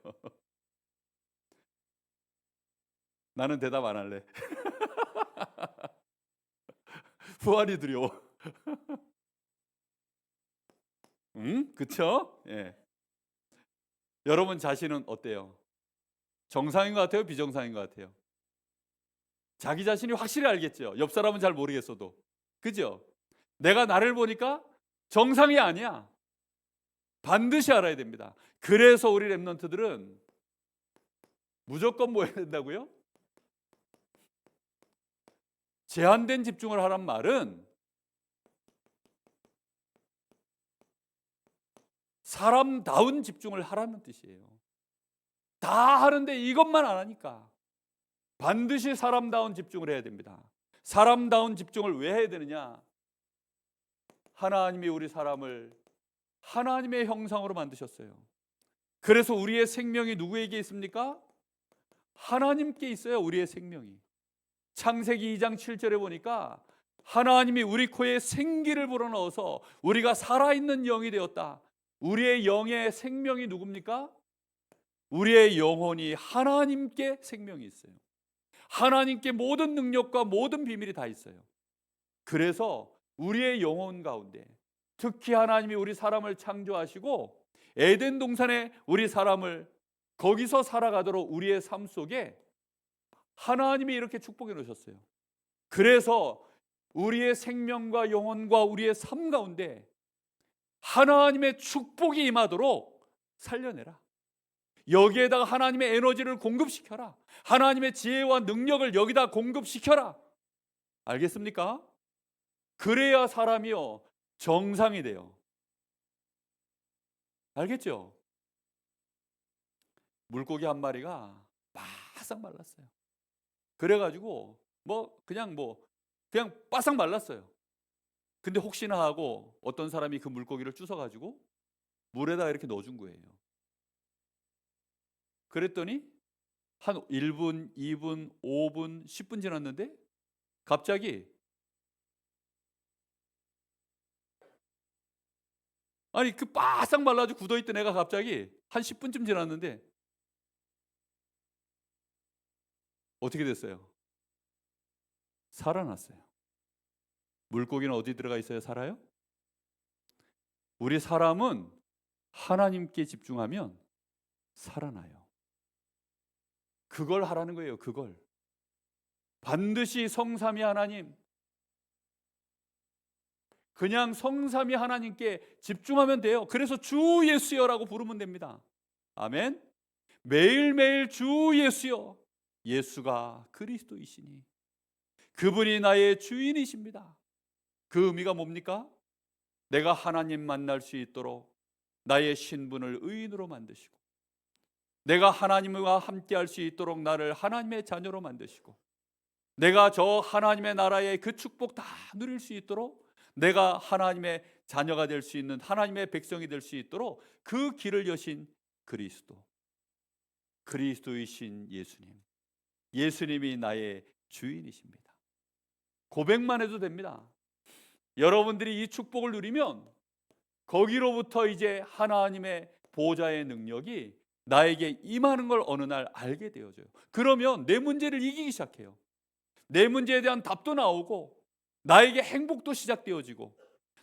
나는 대답 안 할래. 후환이 두려워. 그쵸? 예. 여러분 자신은 어때요? 정상인 것 같아요, 비정상인 것 같아요? 자기 자신이 확실히 알겠죠. 옆 사람은 잘 모르겠어도. 그죠? 내가 나를 보니까 정상이 아니야. 반드시 알아야 됩니다. 그래서 우리 랩런트들은 무조건 뭐 해야 된다고요? 제한된 집중을 하란 말은 사람다운 집중을 하라는 뜻이에요. 다 하는데 이것만 안 하니까 반드시 사람다운 집중을 해야 됩니다. 사람다운 집중을 왜 해야 되느냐? 하나님이 우리 사람을 하나님의 형상으로 만드셨어요. 그래서 우리의 생명이 누구에게 있습니까? 하나님께 있어요. 우리의 생명이. 창세기 2장 7절에 보니까 하나님이 우리 코에 생기를 불어넣어서 우리가 살아있는 영이 되었다. 우리의 영의 생명이 누굽니까? 우리의 영혼이 하나님께 생명이 있어요. 하나님께 모든 능력과 모든 비밀이 다 있어요. 그래서 우리의 영혼 가운데 특히 하나님이 우리 사람을 창조하시고 에덴 동산에 우리 사람을 거기서 살아가도록 우리의 삶 속에 하나님이 이렇게 축복해 놓으셨어요. 그래서 우리의 생명과 영혼과 우리의 삶 가운데 하나님의 축복이 임하도록 살려내라. 여기에다가 하나님의 에너지를 공급시켜라. 하나님의 지혜와 능력을 여기다 공급시켜라. 알겠습니까? 그래야 사람이요 정상이 돼요. 알겠죠? 물고기 한 마리가 바싹 말랐어요. 그래가지고 그냥 바싹 말랐어요. 근데 혹시나 하고 어떤 사람이 그 물고기를 주워가지고 물에다가 이렇게 넣어준 거예요. 그랬더니 한 1분, 2분, 5분, 10분 지났는데 갑자기 그 바싹 말라가지고 굳어있던 애가 갑자기 한 10분쯤 지났는데 어떻게 됐어요? 살아났어요. 물고기는 어디 들어가 있어야 살아요? 우리 사람은 하나님께 집중하면 살아나요. 그걸 하라는 거예요. 그걸 반드시 성삼위 하나님, 그냥 성삼위 하나님께 집중하면 돼요. 그래서 주 예수여라고 부르면 됩니다. 아멘. 매일매일 주 예수여, 예수가 그리스도이시니 그분이 나의 주인이십니다. 그 의미가 뭡니까? 내가 하나님 만날 수 있도록 나의 신분을 의인으로 만드시고, 내가 하나님과 함께 할 수 있도록 나를 하나님의 자녀로 만드시고, 내가 저 하나님의 나라의 그 축복 다 누릴 수 있도록, 내가 하나님의 자녀가 될 수 있는 하나님의 백성이 될 수 있도록 그 길을 여신 그리스도, 그리스도이신 예수님, 예수님이 나의 주인이십니다. 고백만 해도 됩니다. 여러분들이 이 축복을 누리면 거기로부터 이제 하나님의 보좌의 능력이 나에게 임하는 걸 어느 날 알게 되어져요. 그러면 내 문제를 이기기 시작해요. 내 문제에 대한 답도 나오고, 나에게 행복도 시작되어지고,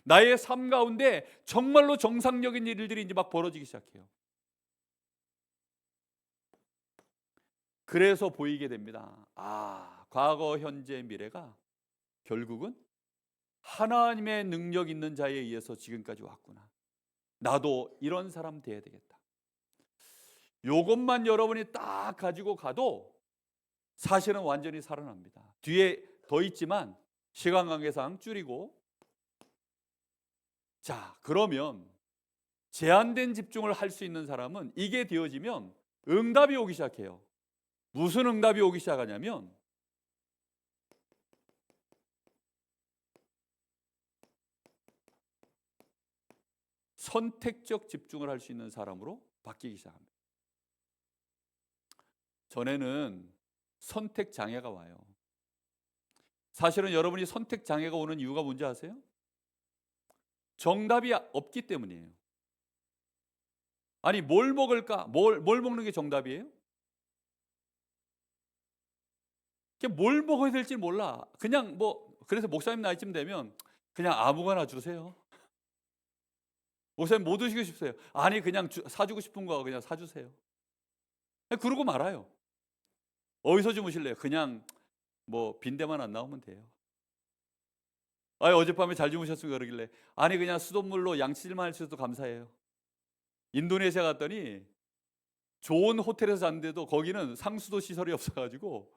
나의 삶 가운데 정말로 정상적인 일들이 이제 막 벌어지기 시작해요. 그래서 보이게 됩니다. 아, 과거, 현재, 미래가 결국은 하나님의 능력 있는 자에 의해서 지금까지 왔구나. 나도 이런 사람 돼야 되겠다. 요것만 여러분이 딱 가지고 가도 사실은 완전히 살아납니다. 뒤에 더 있지만 시간 관계상 줄이고, 자, 그러면 제한된 집중을 할 수 있는 사람은 이게 되어지면 응답이 오기 시작해요. 무슨 응답이 오기 시작하냐면, 선택적 집중을 할 수 있는 사람으로 바뀌기 시작합니다. 전에는 선택 장애가 와요. 사실은 여러분이 선택 장애가 오는 이유가 뭔지 아세요? 정답이 없기 때문이에요. 아니, 뭘 먹을까? 뭘 먹는 게 정답이에요? 뭘 먹어야 될지 몰라. 그냥 그래서 목사님 나이쯤 되면 그냥 아무거나 주세요. 목사님 뭐 드시고 싶으세요? 아니, 그냥 사주고 싶은 거 그냥 사주세요. 그러고 말아요. 어디서 주무실래요? 그냥 빈대만 안 나오면 돼요. 아니, 어젯밤에 잘 주무셨으면 그러길래, 아니, 그냥 수돗물로 양치질만 할 수 있어도 감사해요. 인도네시아 갔더니 좋은 호텔에서 잤는데도 거기는 상수도 시설이 없어가지고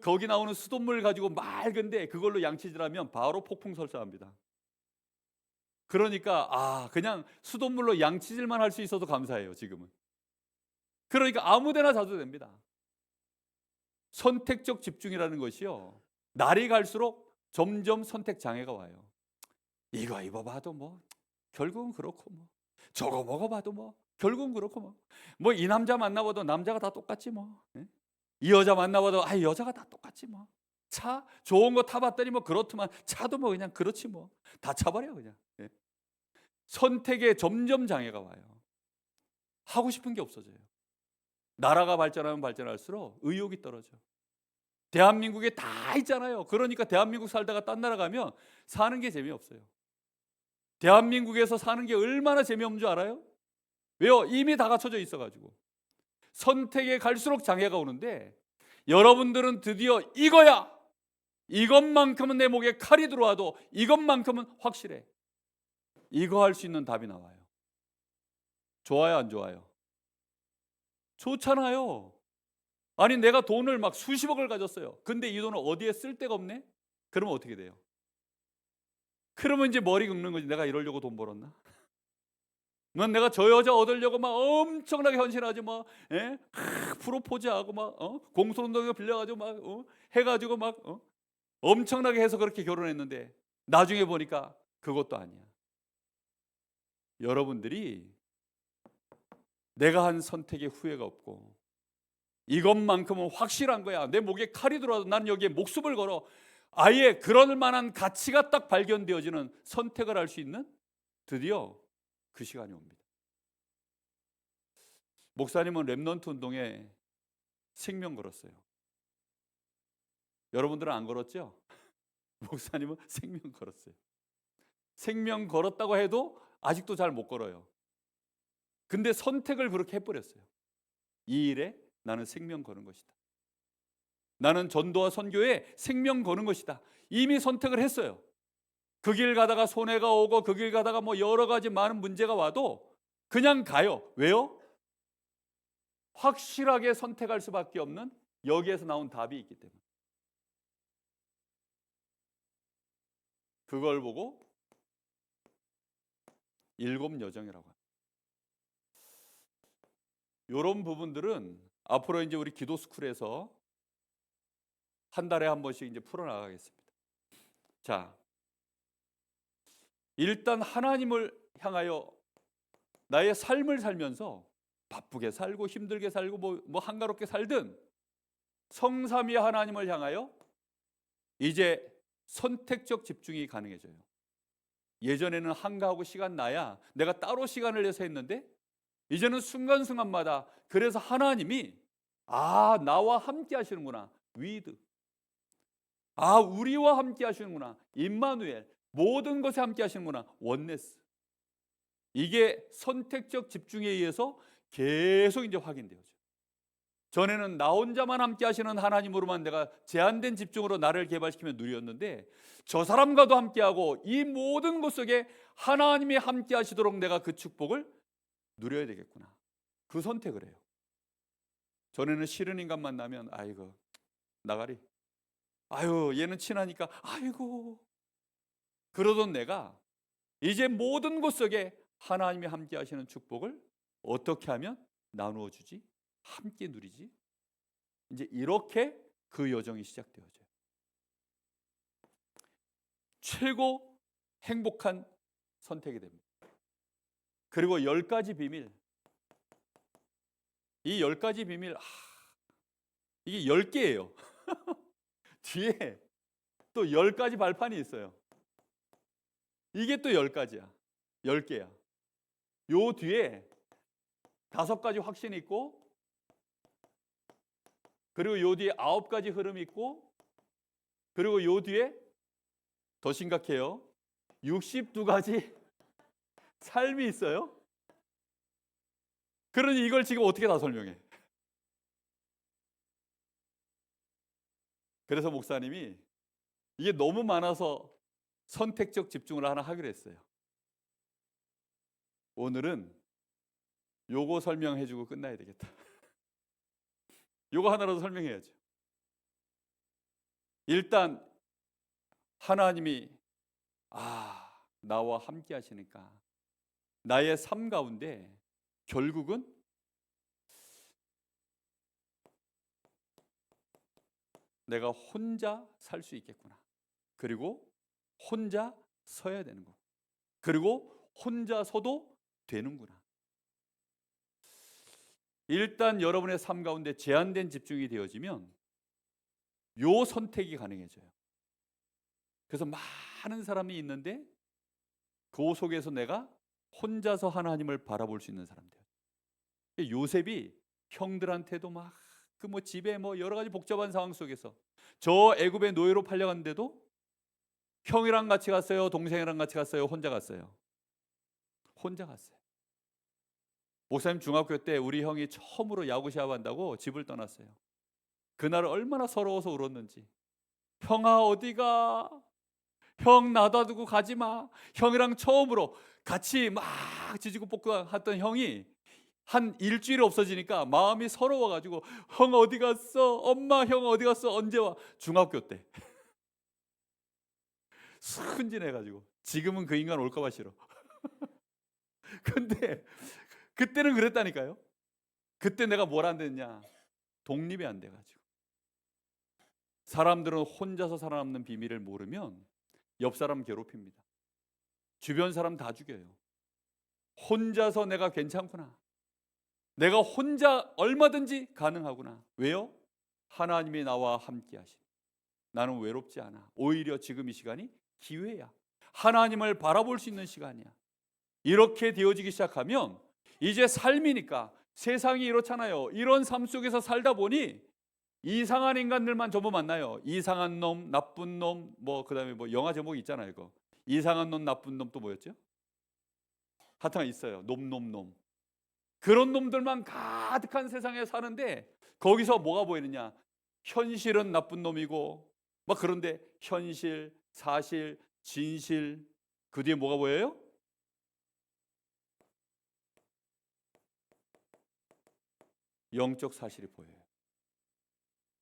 거기 나오는 수돗물 가지고 맑은데 그걸로 양치질하면 바로 폭풍 설사합니다. 그러니까 그냥 수돗물로 양치질만 할 수 있어도 감사해요, 지금은. 그러니까 아무데나 자도 됩니다. 선택적 집중이라는 것이요, 날이 갈수록 점점 선택 장애가 와요. 이거 입어봐도 결국은 그렇고, 저거 먹어봐도 결국은 그렇고, 이 남자 만나봐도 남자가 다 똑같지 예? 이 여자 만나봐도 이 여자가 다 똑같지 차 좋은 거 타봤더니 그렇더만, 차도 그냥 그렇지 다 차버려 그냥. 예? 선택에 점점 장애가 와요. 하고 싶은 게 없어져요. 나라가 발전하면 발전할수록 의욕이 떨어져. 대한민국에 다 있잖아요. 그러니까 대한민국 살다가 딴 나라 가면 사는 게 재미없어요. 대한민국에서 사는 게 얼마나 재미없는 줄 알아요? 왜요? 이미 다 갖춰져 있어가지고. 선택에 갈수록 장애가 오는데, 여러분들은 드디어 이거야, 이것만큼은 내 목에 칼이 들어와도 이것만큼은 확실해, 이거 할 수 있는 답이 나와요. 좋아요, 안 좋아요? 좋잖아요. 아니, 내가 돈을 수십억을 가졌어요. 근데 이 돈을 어디에 쓸 데가 없네? 그러면 어떻게 돼요? 그러면 이제 머리 긁는 거지. 내가 이러려고 돈 벌었나? 내가 저 여자 얻으려고 엄청나게 헌신하지 프로포즈하고 공소운동에 빌려가지고 해가지고 엄청나게 해서 그렇게 결혼했는데 나중에 보니까 그것도 아니야. 여러분들이 내가 한 선택에 후회가 없고, 이것만큼은 확실한 거야, 내 목에 칼이 들어와도 나는 여기에 목숨을 걸어, 아예 그럴 만한 가치가 딱 발견되어지는 선택을 할 수 있는 드디어 그 시간이 옵니다. 목사님은 렘넌트 운동에 생명 걸었어요. 여러분들은 안 걸었죠? 목사님은 생명 걸었어요. 생명 걸었다고 해도 아직도 잘 못 걸어요. 근데 선택을 그렇게 해버렸어요. 이 일에 나는 생명 거는 것이다. 나는 전도와 선교에 생명 거는 것이다. 이미 선택을 했어요. 그 길 가다가 손해가 오고 그 길 가다가 뭐 여러 가지 많은 문제가 와도 그냥 가요. 왜요? 확실하게 선택할 수밖에 없는 여기에서 나온 답이 있기 때문에. 그걸 보고 일곱 여정이라고 합니다. 이런 부분들은 앞으로 이제 우리 기도 스쿨에서 한 달에 한 번씩 이제 풀어나가겠습니다. 자, 일단 하나님을 향하여 나의 삶을 살면서 바쁘게 살고 힘들게 살고 뭐 한가롭게 살든 성삼위 하나님을 향하여 이제 선택적 집중이 가능해져요. 예전에는 한가하고 시간 나야 내가 따로 시간을 내서 했는데 이제는 순간순간마다 그래서 하나님이 나와 함께 하시는구나. 위드. 우리와 함께 하시는구나. 임마누엘. 모든 것에 함께 하시는구나. 원네스. 이게 선택적 집중에 의해서 계속 이제 확인되어져요. 전에는 나 혼자만 함께 하시는 하나님으로만 내가 제한된 집중으로 나를 개발시키며 누렸는데 저 사람과도 함께하고 이 모든 것 속에 하나님이 함께 하시도록 내가 그 축복을 누려야 되겠구나. 그 선택을 해요. 전에는 싫은 인간 만나면 아이고 나가리. 얘는 친하니까 아이고. 그러던 내가 이제 모든 것 속에 하나님이 함께 하시는 축복을 어떻게 하면 나누어 주지? 함께 누리지? 이제 이렇게 그 여정이 시작되어져요. 최고 행복한 선택이 됩니다. 그리고 10가지 비밀. 이 10가지 비밀, 이게 10개예요. 뒤에 또 10가지 발판이 있어요. 이게 또 10가지야. 10개야. 요 뒤에 5가지 확신이 있고, 그리고 요 뒤에 9가지 흐름이 있고, 그리고 요 뒤에 더 심각해요. 62가지 삶이 있어요. 그러니 이걸 지금 어떻게 다 설명해? 그래서 목사님이 이게 너무 많아서 선택적 집중을 하나 하기로 했어요. 오늘은 요거 설명해주고 끝나야 되겠다. 요거 하나라도 설명해야죠. 일단 하나님이 나와 함께 하시니까 나의 삶 가운데 결국은 내가 혼자 살 수 있겠구나. 그리고 혼자 서야 되는 거. 그리고 혼자 서도 되는구나. 일단 여러분의 삶 가운데 제한된 집중이 되어지면 요 선택이 가능해져요. 그래서 많은 사람이 있는데 그 속에서 내가 혼자서 하나님을 바라볼 수 있는 사람들. 요셉이 형들한테도 집에 여러 가지 복잡한 상황 속에서 저 애굽의 노예로 팔려갔는데도 형이랑 같이 갔어요? 동생이랑 같이 갔어요? 혼자 갔어요? 혼자 갔어요. 목사님 중학교 때 우리 형이 처음으로 야구 시합한다고 집을 떠났어요. 그날 얼마나 서러워서 울었는지. 형아 어디가? 형 놔둬두고 가지마. 형이랑 처음으로 같이 막 지지고 볶고 했던 형이 한 일주일 없어지니까 마음이 서러워가지고 형 어디 갔어? 엄마 형 어디 갔어? 언제 와? 중학교 때 순진해가지고 지금은 그 인간 올까 봐 싫어. 근데 그때는 그랬다니까요. 그때 내가 뭘 안 됐냐? 독립이 안 돼가지고. 사람들은 혼자서 살아남는 비밀을 모르면 옆 사람 괴롭힙니다. 주변 사람 다 죽여요. 혼자서 내가 괜찮구나. 내가 혼자 얼마든지 가능하구나. 왜요? 하나님이 나와 함께 하신. 나는 외롭지 않아. 오히려 지금 이 시간이 기회야. 하나님을 바라볼 수 있는 시간이야. 이렇게 되어지기 시작하면 이제 삶이니까 세상이 이렇잖아요. 이런 삶 속에서 살다 보니 이상한 인간들만 전부 만나요. 이상한 놈, 나쁜 놈, 뭐 그다음에 뭐 영화 제목이 있잖아요. 이거 이상한 놈, 나쁜 놈 또 뭐였죠? 하여튼 있어요. 놈. 그런 놈들만 가득한 세상에 사는데 거기서 뭐가 보이느냐? 현실은 나쁜 놈이고 막 그런데 현실, 사실, 진실 그 뒤에 뭐가 보여요? 영적 사실이 보여요.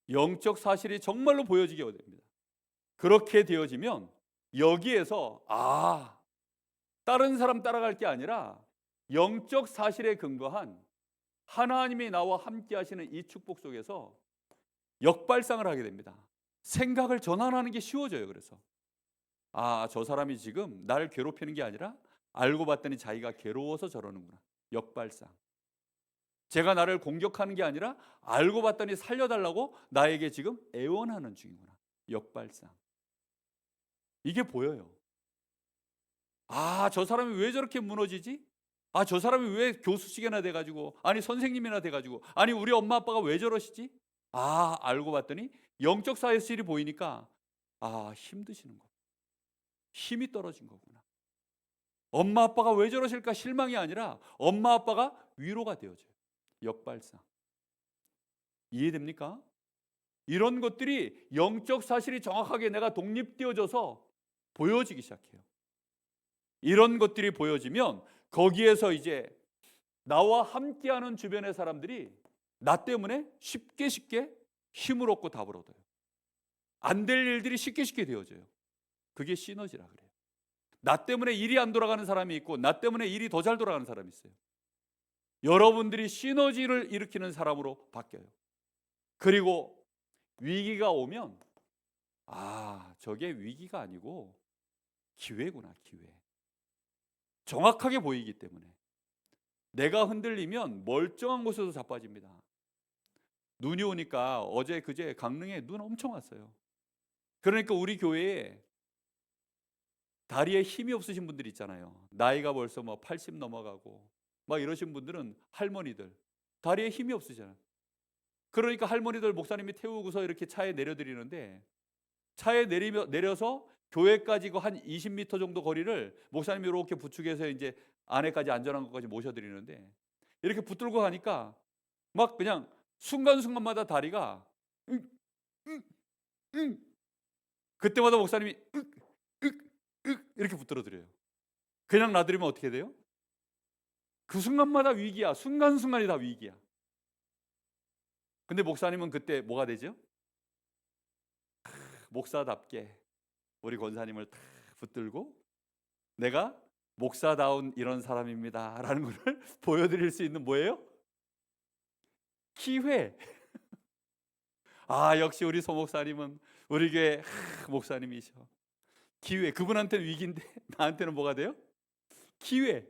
영적 사실이 정말로 보여지게 됩니다. 그렇게 되어지면 여기에서 다른 사람 따라갈 게 아니라 영적 사실에 근거한 하나님이 나와 함께 하시는 이 축복 속에서 역발상을 하게 됩니다. 생각을 전환하는 게 쉬워져요. 그래서 저 사람이 지금 나를 괴롭히는 게 아니라 알고 봤더니 자기가 괴로워서 저러는구나. 역발상. 제가 나를 공격하는 게 아니라 알고 봤더니 살려달라고 나에게 지금 애원하는 중이구나. 역발상. 이게 보여요. 저 사람이 왜 저렇게 무너지지? 저 사람이 왜 교수직이나 돼가지고, 아니 선생님이나 돼가지고, 아니 우리 엄마 아빠가 왜 저러시지? 알고 봤더니 영적 사실이 보이니까 힘드시는 거, 힘이 떨어진 거구나. 엄마 아빠가 왜 저러실까 실망이 아니라 엄마 아빠가 위로가 되어져요. 역발상. 이해됩니까? 이런 것들이 영적 사실이 정확하게 내가 독립되어져서 보여지기 시작해요. 이런 것들이 보여지면 거기에서 이제 나와 함께하는 주변의 사람들이 나 때문에 쉽게 힘을 얻고 답을 얻어요. 안 될 일들이 쉽게 되어져요. 그게 시너지라 그래요. 나 때문에 일이 안 돌아가는 사람이 있고 나 때문에 일이 더 잘 돌아가는 사람이 있어요. 여러분들이 시너지를 일으키는 사람으로 바뀌어요. 그리고 위기가 오면 저게 위기가 아니고 기회구나, 기회. 정확하게 보이기 때문에 내가 흔들리면 멀쩡한 곳에서 자빠집니다. 눈이 오니까 어제 그제 강릉에 눈 엄청 왔어요. 그러니까 우리 교회에 다리에 힘이 없으신 분들 있잖아요. 나이가 벌써 80 넘어가고 막 이러신 분들은 할머니들 다리에 힘이 없으잖아요. 그러니까 할머니들 목사님이 태우고서 이렇게 차에 내려드리는데 차에 내려서 교회까지 한 20m 정도 거리를 목사님이 이렇게 부축해서 이제 안에까지 안전한 것까지 모셔드리는데 이렇게 붙들고 가니까 막 그냥 순간순간마다 다리가 그때마다 목사님이 이렇게 붙들어드려요. 그냥 놔드리면 어떻게 돼요? 그 순간마다 위기야. 순간순간이 다 위기야. 근데 목사님은 그때 뭐가 되죠? 목사답게 우리 권사님을 딱 붙들고 내가 목사다운 이런 사람입니다 라는 것을 보여드릴 수 있는 뭐예요? 기회. 역시 우리 소목사님은 우리 교회 목사님이셔. 기회. 그분한테는 위기인데 나한테는 뭐가 돼요? 기회.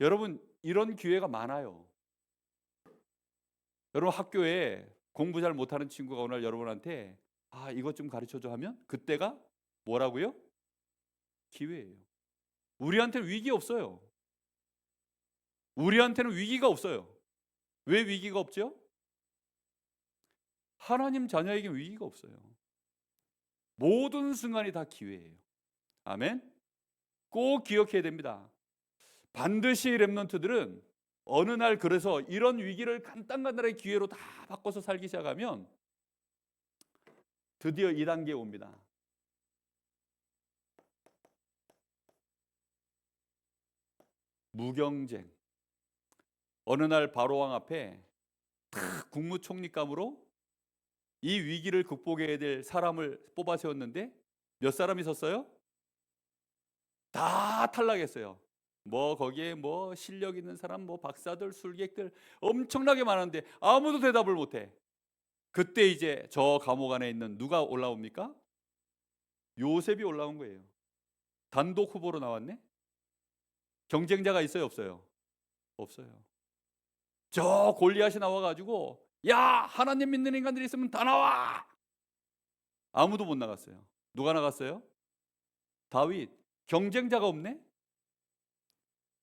여러분 이런 기회가 많아요. 여러분 학교에 공부 잘 못하는 친구가 오늘 여러분한테 이것 좀 가르쳐줘 하면 그때가 뭐라고요? 기회예요. 우리한테는 위기 없어요. 우리한테는 위기가 없어요. 왜 위기가 없죠? 하나님 자녀에게 위기가 없어요. 모든 순간이 다 기회예요. 아멘. 꼭 기억해야 됩니다. 반드시 렘넌트들은 어느 날 그래서 이런 위기를 간단간단하게 기회로 다 바꿔서 살기 시작하면 드디어 2단계에 옵니다. 무경쟁. 어느 날 바로왕 앞에 국무총리감으로 이 위기를 극복해야 될 사람을 뽑아 세웠는데 몇 사람이 섰어요? 다 탈락했어요. 거기에 실력 있는 사람, 박사들, 술객들 엄청나게 많은데 아무도 대답을 못해. 그때 이제 저 감옥 안에 있는 누가 올라옵니까? 요셉이 올라온 거예요. 단독 후보로 나왔네. 경쟁자가 있어요, 없어요? 없어요. 저 골리앗이 나와가지고 야 하나님 믿는 인간들이 있으면 다 나와. 아무도 못 나갔어요. 누가 나갔어요? 다윗. 경쟁자가 없네.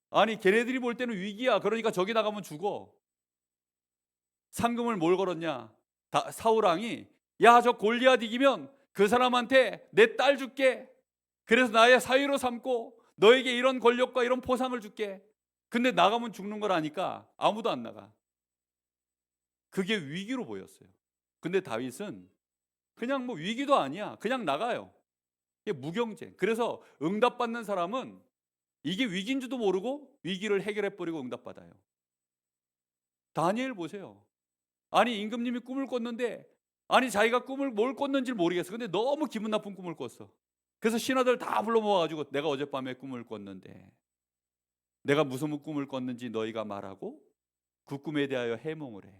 아니 걔네들이 볼 때는 위기야. 그러니까 저기 나가면 죽어. 상금을 뭘 걸었냐? 사울 왕이 야, 저 골리앗 이기면 그 사람한테 내 딸 줄게. 그래서 나의 사위로 삼고 너에게 이런 권력과 이런 포상을 줄게. 근데 나가면 죽는 걸 아니까 아무도 안 나가. 그게 위기로 보였어요. 근데 다윗은 그냥 뭐 위기도 아니야. 그냥 나가요. 이게 무경쟁. 그래서 응답받는 사람은 이게 위기인 줄도 모르고 위기를 해결해 버리고 응답받아요. 다니엘 보세요. 아니 임금님이 꿈을 꿨는데 아니 자기가 꿈을 뭘 꿨는지 모르겠어. 근데 너무 기분 나쁜 꿈을 꿨어. 그래서 신하들 다 불러 모아가지고 내가 어젯밤에 꿈을 꿨는데 내가 무슨 꿈을 꿨는지 너희가 말하고 그 꿈에 대하여 해몽을 해.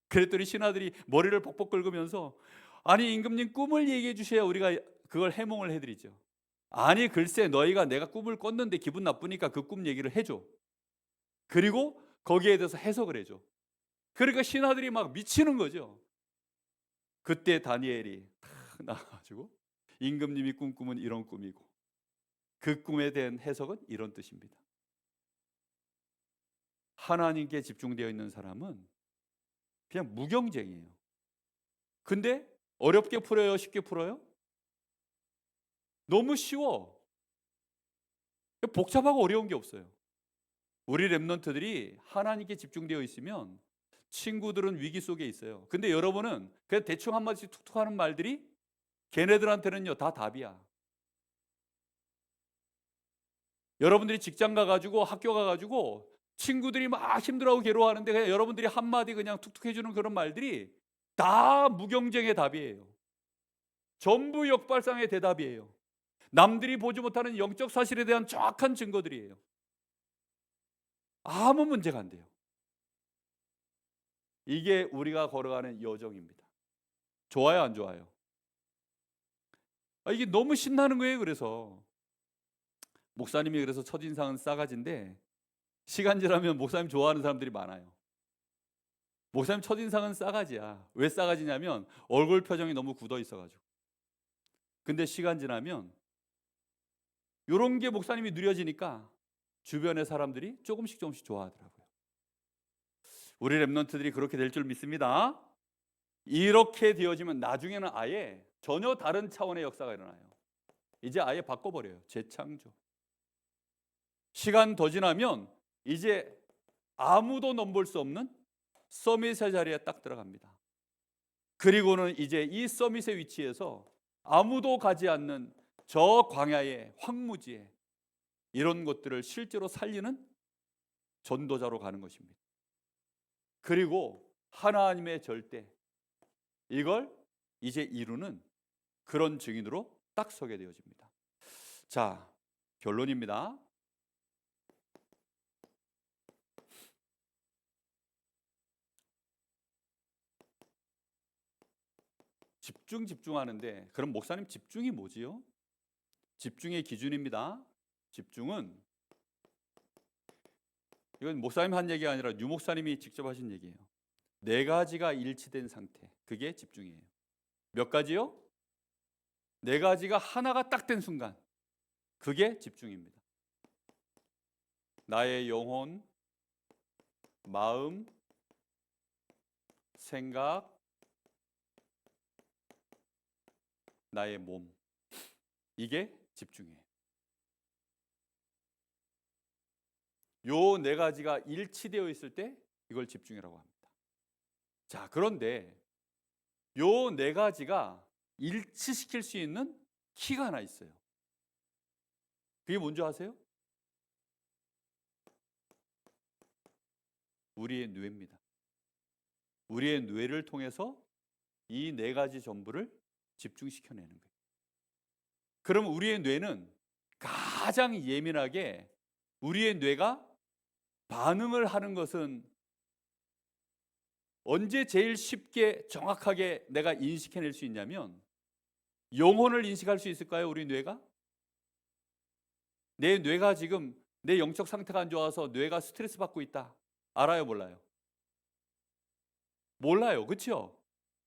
그랬더니 신하들이 머리를 벅벅 긁으면서 아니 임금님 꿈을 얘기해 주셔야 우리가 그걸 해몽을 해드리죠. 아니 글쎄 너희가 내가 꿈을 꿨는데 기분 나쁘니까 그 꿈 얘기를 해줘. 그리고 거기에 대해서 해석을 해줘. 그러니까 신하들이 막 미치는 거죠. 그때 다니엘이 탁 나와가지고 임금님이 꿈꾸면 이런 꿈이고 그 꿈에 대한 해석은 이런 뜻입니다. 하나님께 집중되어 있는 사람은 그냥 무경쟁이에요. 근데 어렵게 풀어요? 쉽게 풀어요? 너무 쉬워. 복잡하고 어려운 게 없어요. 우리 랩런트들이 하나님께 집중되어 있으면 친구들은 위기 속에 있어요. 근데 여러분은 그냥 대충 한마디씩 툭툭 하는 말들이 걔네들한테는요 다 답이야. 여러분들이 직장 가가지고 학교 가가지고 친구들이 막 힘들어하고 괴로워하는데 그냥 여러분들이 한마디 그냥 툭툭 해주는 그런 말들이 다 무경쟁의 답이에요. 전부 역발상의 대답이에요. 남들이 보지 못하는 영적 사실에 대한 정확한 증거들이에요. 아무 문제가 안 돼요. 이게 우리가 걸어가는 여정입니다. 좋아요, 안 좋아요? 이게 너무 신나는 거예요. 그래서 목사님이 그래서 첫인상은 싸가지인데 시간 지나면 목사님 좋아하는 사람들이 많아요. 목사님 첫인상은 싸가지야. 왜 싸가지냐면 얼굴 표정이 너무 굳어 있어가지고. 근데 시간 지나면 이런 게 목사님이 누려지니까 주변의 사람들이 조금씩 좋아하더라고요. 우리 랩런트들이 그렇게 될 줄 믿습니다. 이렇게 되어지면 나중에는 아예 전혀 다른 차원의 역사가 일어나요. 이제 아예 바꿔버려요. 재창조. 시간 더 지나면 이제 아무도 넘볼 수 없는 서밋의 자리에 딱 들어갑니다. 그리고는 이제 이 서밋의 위치에서 아무도 가지 않는 저 광야의 황무지에 이런 것들을 실제로 살리는 전도자로 가는 것입니다. 그리고 하나님의 절대, 이걸 이제 이루는 그런 증인으로 딱 서게 되어집니다. 자, 결론입니다. 집중하는데 그럼 목사님 집중이 뭐지요? 집중의 기준입니다. 집중은 이건 목사님 한 얘기가 아니라 유 목사님이 직접 하신 얘기예요. 4가지가 일치된 상태, 그게 집중이에요. 몇 가지요? 4가지가 하나가 딱 된 순간, 그게 집중입니다. 나의 영혼, 마음, 생각, 나의 몸, 이게 집중이에요. 요 4가지가 일치되어 있을 때 이걸 집중이라고 합니다. 자, 그런데 요 4가지가 일치시킬 수 있는 키가 하나 있어요. 그게 뭔지 아세요? 우리의 뇌입니다. 우리의 뇌를 통해서 이 4가지 전부를 집중시켜내는 거예요. 그럼 우리의 뇌는 가장 예민하게 우리의 뇌가 반응을 하는 것은 언제 제일 쉽게 정확하게 내가 인식해낼 수 있냐면 영혼을 인식할 수 있을까요? 우리 뇌가? 내 뇌가 지금 내 영적 상태가 안 좋아서 뇌가 스트레스 받고 있다. 알아요? 몰라요? 몰라요. 그렇죠?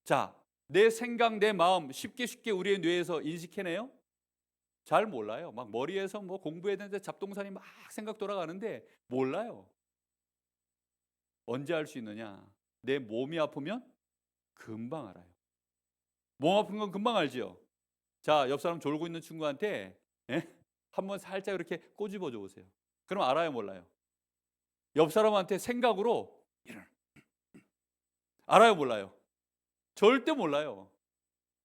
자, 내 생각, 내 마음 쉽게 우리의 뇌에서 인식해내요? 잘 몰라요. 막 머리에서 뭐 공부해야 되는데 잡동사니 막 생각 돌아가는데 몰라요. 언제 알 수 있느냐? 내 몸이 아프면 금방 알아요. 몸 아픈 건 금방 알지요. 자, 옆 사람 졸고 있는 친구한테 한번 살짝 이렇게 꼬집어 줘 보세요. 그럼 알아요, 몰라요? 옆 사람한테 생각으로 일어나. 알아요, 몰라요? 절대 몰라요.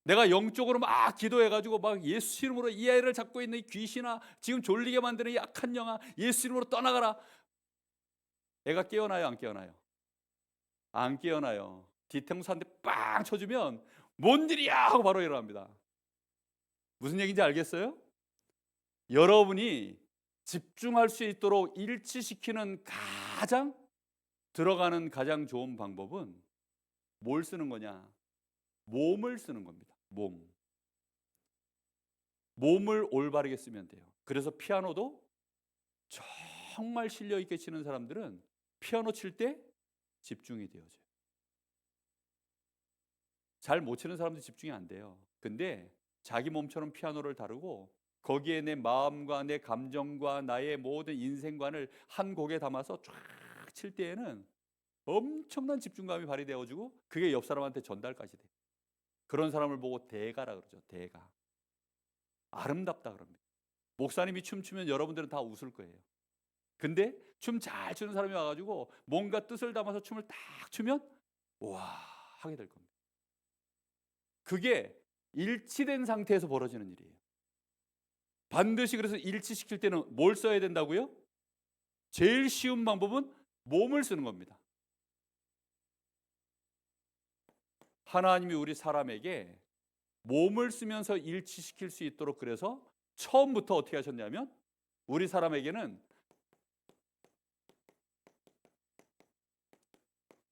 내가 영적으로 막 기도해가지고 막 예수 이름으로 이 아이를 잡고 있는 이 귀신아, 지금 졸리게 만드는 이 악한 영아, 예수 이름으로 떠나가라. 애가 깨어나요, 안 깨어나요? 안 깨어나요. 뒤통수 한 대 빵 쳐주면 뭔 일이야 하고 바로 일어납니다. 무슨 얘기인지 알겠어요? 여러분이 집중할 수 있도록 일치시키는 들어가는 가장 좋은 방법은 뭘 쓰는 거냐? 몸을 쓰는 겁니다. 몸을 올바르게 쓰면 돼요. 그래서 피아노도 정말 실력 있게 치는 사람들은 피아노 칠 때 집중이 되어져요. 잘 못 치는 사람들 집중이 안 돼요. 근데 자기 몸처럼 피아노를 다루고 거기에 내 마음과 내 감정과 나의 모든 인생관을 한 곡에 담아서 쫙 칠 때에는 엄청난 집중감이 발휘되어지고 그게 옆 사람한테 전달까지 돼요. 그런 사람을 보고 대가라 그러죠. 대가. 아름답다 그럽니다. 목사님이 춤추면 여러분들은 다 웃을 거예요. 근데 춤 잘 추는 사람이 와가지고 뭔가 뜻을 담아서 춤을 딱 추면 와 하게 될 겁니다. 그게 일치된 상태에서 벌어지는 일이에요. 반드시 그래서 일치시킬 때는 뭘 써야 된다고요? 제일 쉬운 방법은 몸을 쓰는 겁니다. 하나님이 우리 사람에게 몸을 쓰면서 일치시킬 수 있도록 그래서 처음부터 어떻게 하셨냐면 우리 사람에게는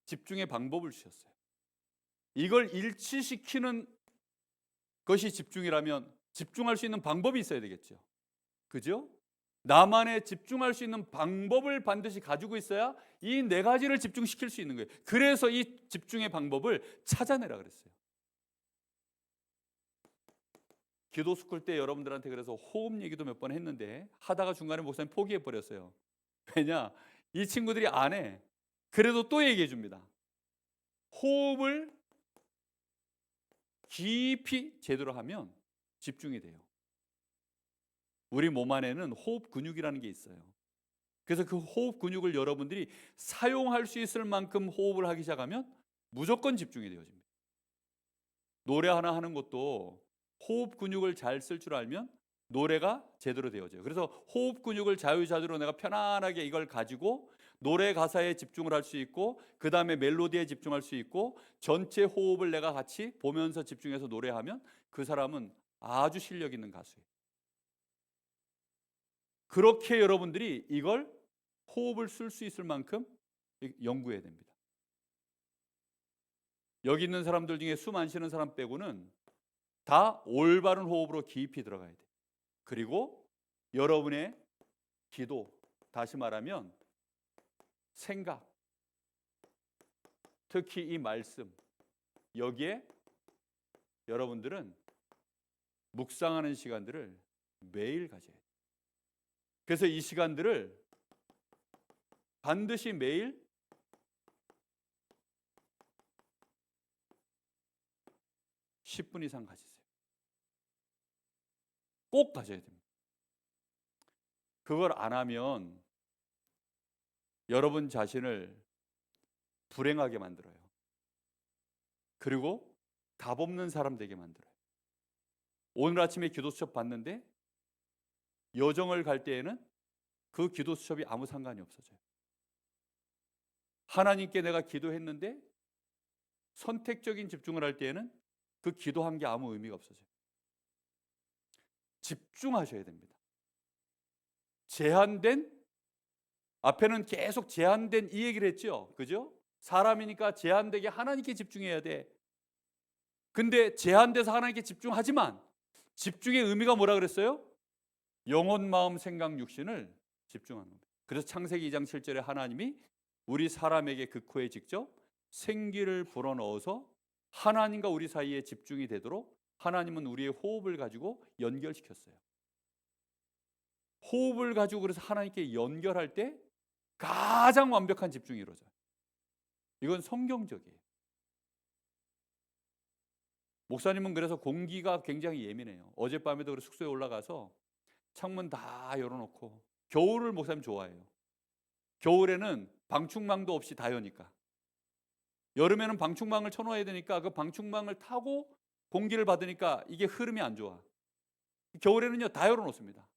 집중의 방법을 주셨어요. 이걸 일치시키는 것이 집중이라면 집중할 수 있는 방법이 있어야 되겠죠. 그죠? 나만의 집중할 수 있는 방법을 반드시 가지고 있어야 이 네 가지를 집중시킬 수 있는 거예요. 그래서 이 집중의 방법을 찾아내라 그랬어요. 기도 스쿨 때 여러분들한테 그래서 호흡 얘기도 몇 번 했는데 하다가 중간에 목사님 포기해 버렸어요. 왜냐? 이 친구들이 안 해. 그래도 또 얘기해 줍니다. 호흡을 깊이 제대로 하면 집중이 돼요. 우리 몸 안에는 호흡 근육이라는 게 있어요. 그래서 그 호흡 근육을 여러분들이 사용할 수 있을 만큼 호흡을 하기 시작하면 무조건 집중이 되어집니다. 노래 하나 하는 것도 호흡 근육을 잘 쓸 줄 알면 노래가 제대로 되어져요. 그래서 호흡 근육을 자유자재로 내가 편안하게 이걸 가지고 노래 가사에 집중을 할 수 있고 그 다음에 멜로디에 집중할 수 있고 전체 호흡을 내가 같이 보면서 집중해서 노래하면 그 사람은 아주 실력 있는 가수예요. 그렇게 여러분들이 이걸 호흡을 쓸 수 있을 만큼 연구해야 됩니다. 여기 있는 사람들 중에 숨 안 쉬는 사람 빼고는 다 올바른 호흡으로 깊이 들어가야 돼요. 그리고 여러분의 기도, 다시 말하면 생각, 특히 이 말씀, 여기에 여러분들은 묵상하는 시간들을 매일 가져야 돼요. 그래서 이 시간들을 반드시 매일 10분 이상 가지세요. 꼭 가져야 됩니다. 그걸 안 하면 여러분 자신을 불행하게 만들어요. 그리고 답 없는 사람 되게 만들어요. 오늘 아침에 기도 수첩 봤는데 여정을 갈 때에는 그 기도 수첩이 아무 상관이 없어져요. 하나님께 내가 기도했는데 선택적인 집중을 할 때에는 그 기도한 게 아무 의미가 없어져요. 집중하셔야 됩니다. 제한된, 앞에는 계속 제한된 이 얘기를 했죠. 그죠? 사람이니까 제한되게 하나님께 집중해야 돼. 근데 제한돼서 하나님께 집중하지만 집중의 의미가 뭐라 그랬어요? 영혼, 마음, 생각, 육신을 집중하는 겁니다. 그래서 창세기 2장 7절에 하나님이 우리 사람에게 그 코에 직접 생기를 불어넣어서 하나님과 우리 사이에 집중이 되도록 하나님은 우리의 호흡을 가지고 연결시켰어요. 호흡을 가지고 그래서 하나님께 연결할 때 가장 완벽한 집중이 이루어져요. 이건 성경적이에요. 목사님은 그래서 공기가 굉장히 예민해요. 어젯밤에도 그래 숙소에 올라가서 창문 다 열어놓고, 겨울을 목사님 좋아해요. 겨울에는 방충망도 없이 다 여니까. 여름에는 방충망을 쳐놓아야 되니까 그 방충망을 타고 공기를 받으니까 이게 흐름이 안 좋아. 겨울에는요 다 열어놓습니다.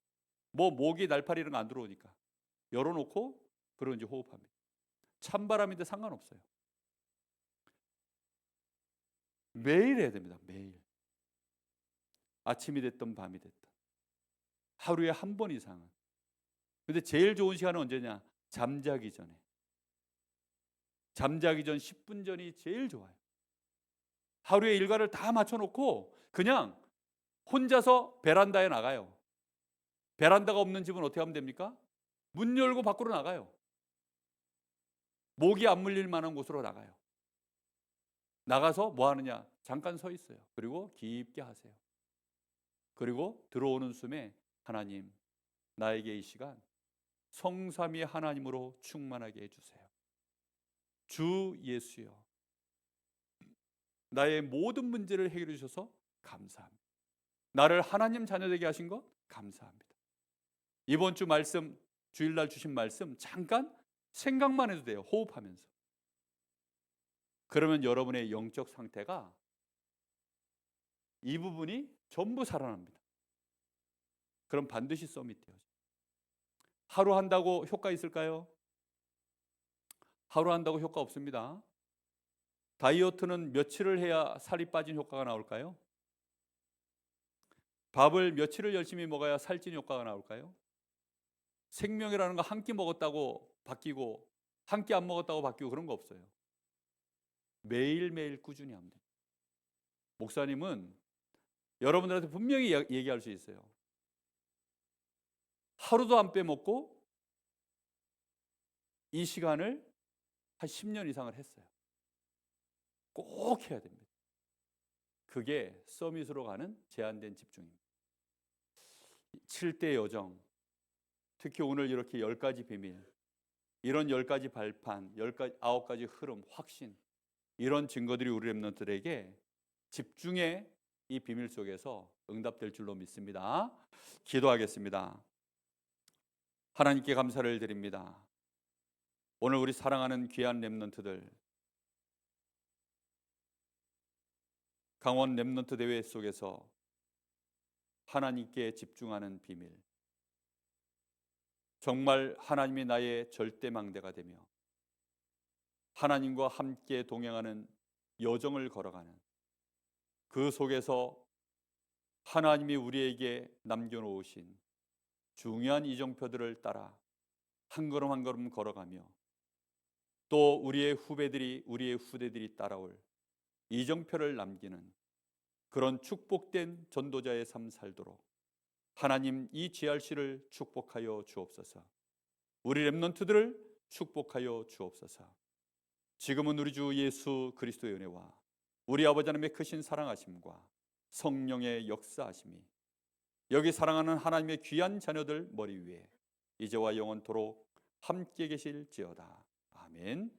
뭐 모기, 날파리 이런 거 안 들어오니까 열어놓고 그러고 이제 호흡합니다. 찬바람인데 상관없어요. 매일 해야 됩니다. 매일. 아침이 됐든 밤이 됐든 하루에 한 번 이상은. 근데 제일 좋은 시간은 언제냐? 잠자기 전에. 잠자기 전 10분 전이 제일 좋아요. 하루의 일과를 다 맞춰놓고 그냥 혼자서 베란다에 나가요. 베란다가 없는 집은 어떻게 하면 됩니까? 문 열고 밖으로 나가요. 모기 안 물릴 만한 곳으로 나가요. 나가서 뭐 하느냐? 잠깐 서 있어요. 그리고 깊게 하세요. 그리고 들어오는 숨에 하나님, 나에게 이 시간 성삼위 하나님으로 충만하게 해주세요. 주 예수여, 나의 모든 문제를 해결해 주셔서 감사합니다. 나를 하나님 자녀 되게 하신 것 감사합니다. 이번 주 말씀, 주일날 주신 말씀 잠깐 생각만 해도 돼요. 호흡하면서. 그러면 여러분의 영적 상태가 이 부분이 전부 살아납니다. 그럼 반드시 서밋 되어져요. 하루 한다고 효과 있을까요? 하루 한다고 효과 없습니다. 다이어트는 며칠을 해야 살이 빠진 효과가 나올까요? 밥을 며칠을 열심히 먹어야 살찐 효과가 나올까요? 생명이라는 거 한 끼 먹었다고 바뀌고 한 끼 안 먹었다고 바뀌고 그런 거 없어요. 매일매일 꾸준히 하면 됩니다. 목사님은 여러분들한테 분명히 얘기할 수 있어요. 하루도 안 빼먹고 이 시간을 한 10년 이상을 했어요. 꼭 해야 됩니다. 그게 서밋으로 가는 제한된 집중입니다. 7대 여정, 특히 오늘 이렇게 10가지 비밀, 이런 10가지 발판, 9가지 흐름, 확신, 이런 증거들이 우리 렘넌트들에게 집중의 이 비밀 속에서 응답될 줄로 믿습니다. 기도하겠습니다. 하나님께 감사를 드립니다. 오늘 우리 사랑하는 귀한 렘넌트들, 강원 렘넌트 대회 속에서 하나님께 집중하는 비밀, 정말 하나님이 나의 절대망대가 되며 하나님과 함께 동행하는 여정을 걸어가는 그 속에서 하나님이 우리에게 남겨놓으신 중요한 이정표들을 따라 한 걸음 한 걸음 걸어가며 또 우리의 후배들이, 우리의 후대들이 따라올 이정표를 남기는 그런 축복된 전도자의 삶 살도록 하나님 이 GRC를 축복하여 주옵소서. 우리 렘넌트들을 축복하여 주옵소서. 지금은 우리 주 예수 그리스도의 은혜와 우리 아버지 하나님의 크신 사랑하심과 성령의 역사하심이 여기 사랑하는 하나님의 귀한 자녀들 머리 위에 이제와 영원토록 함께 계실지어다. 아멘.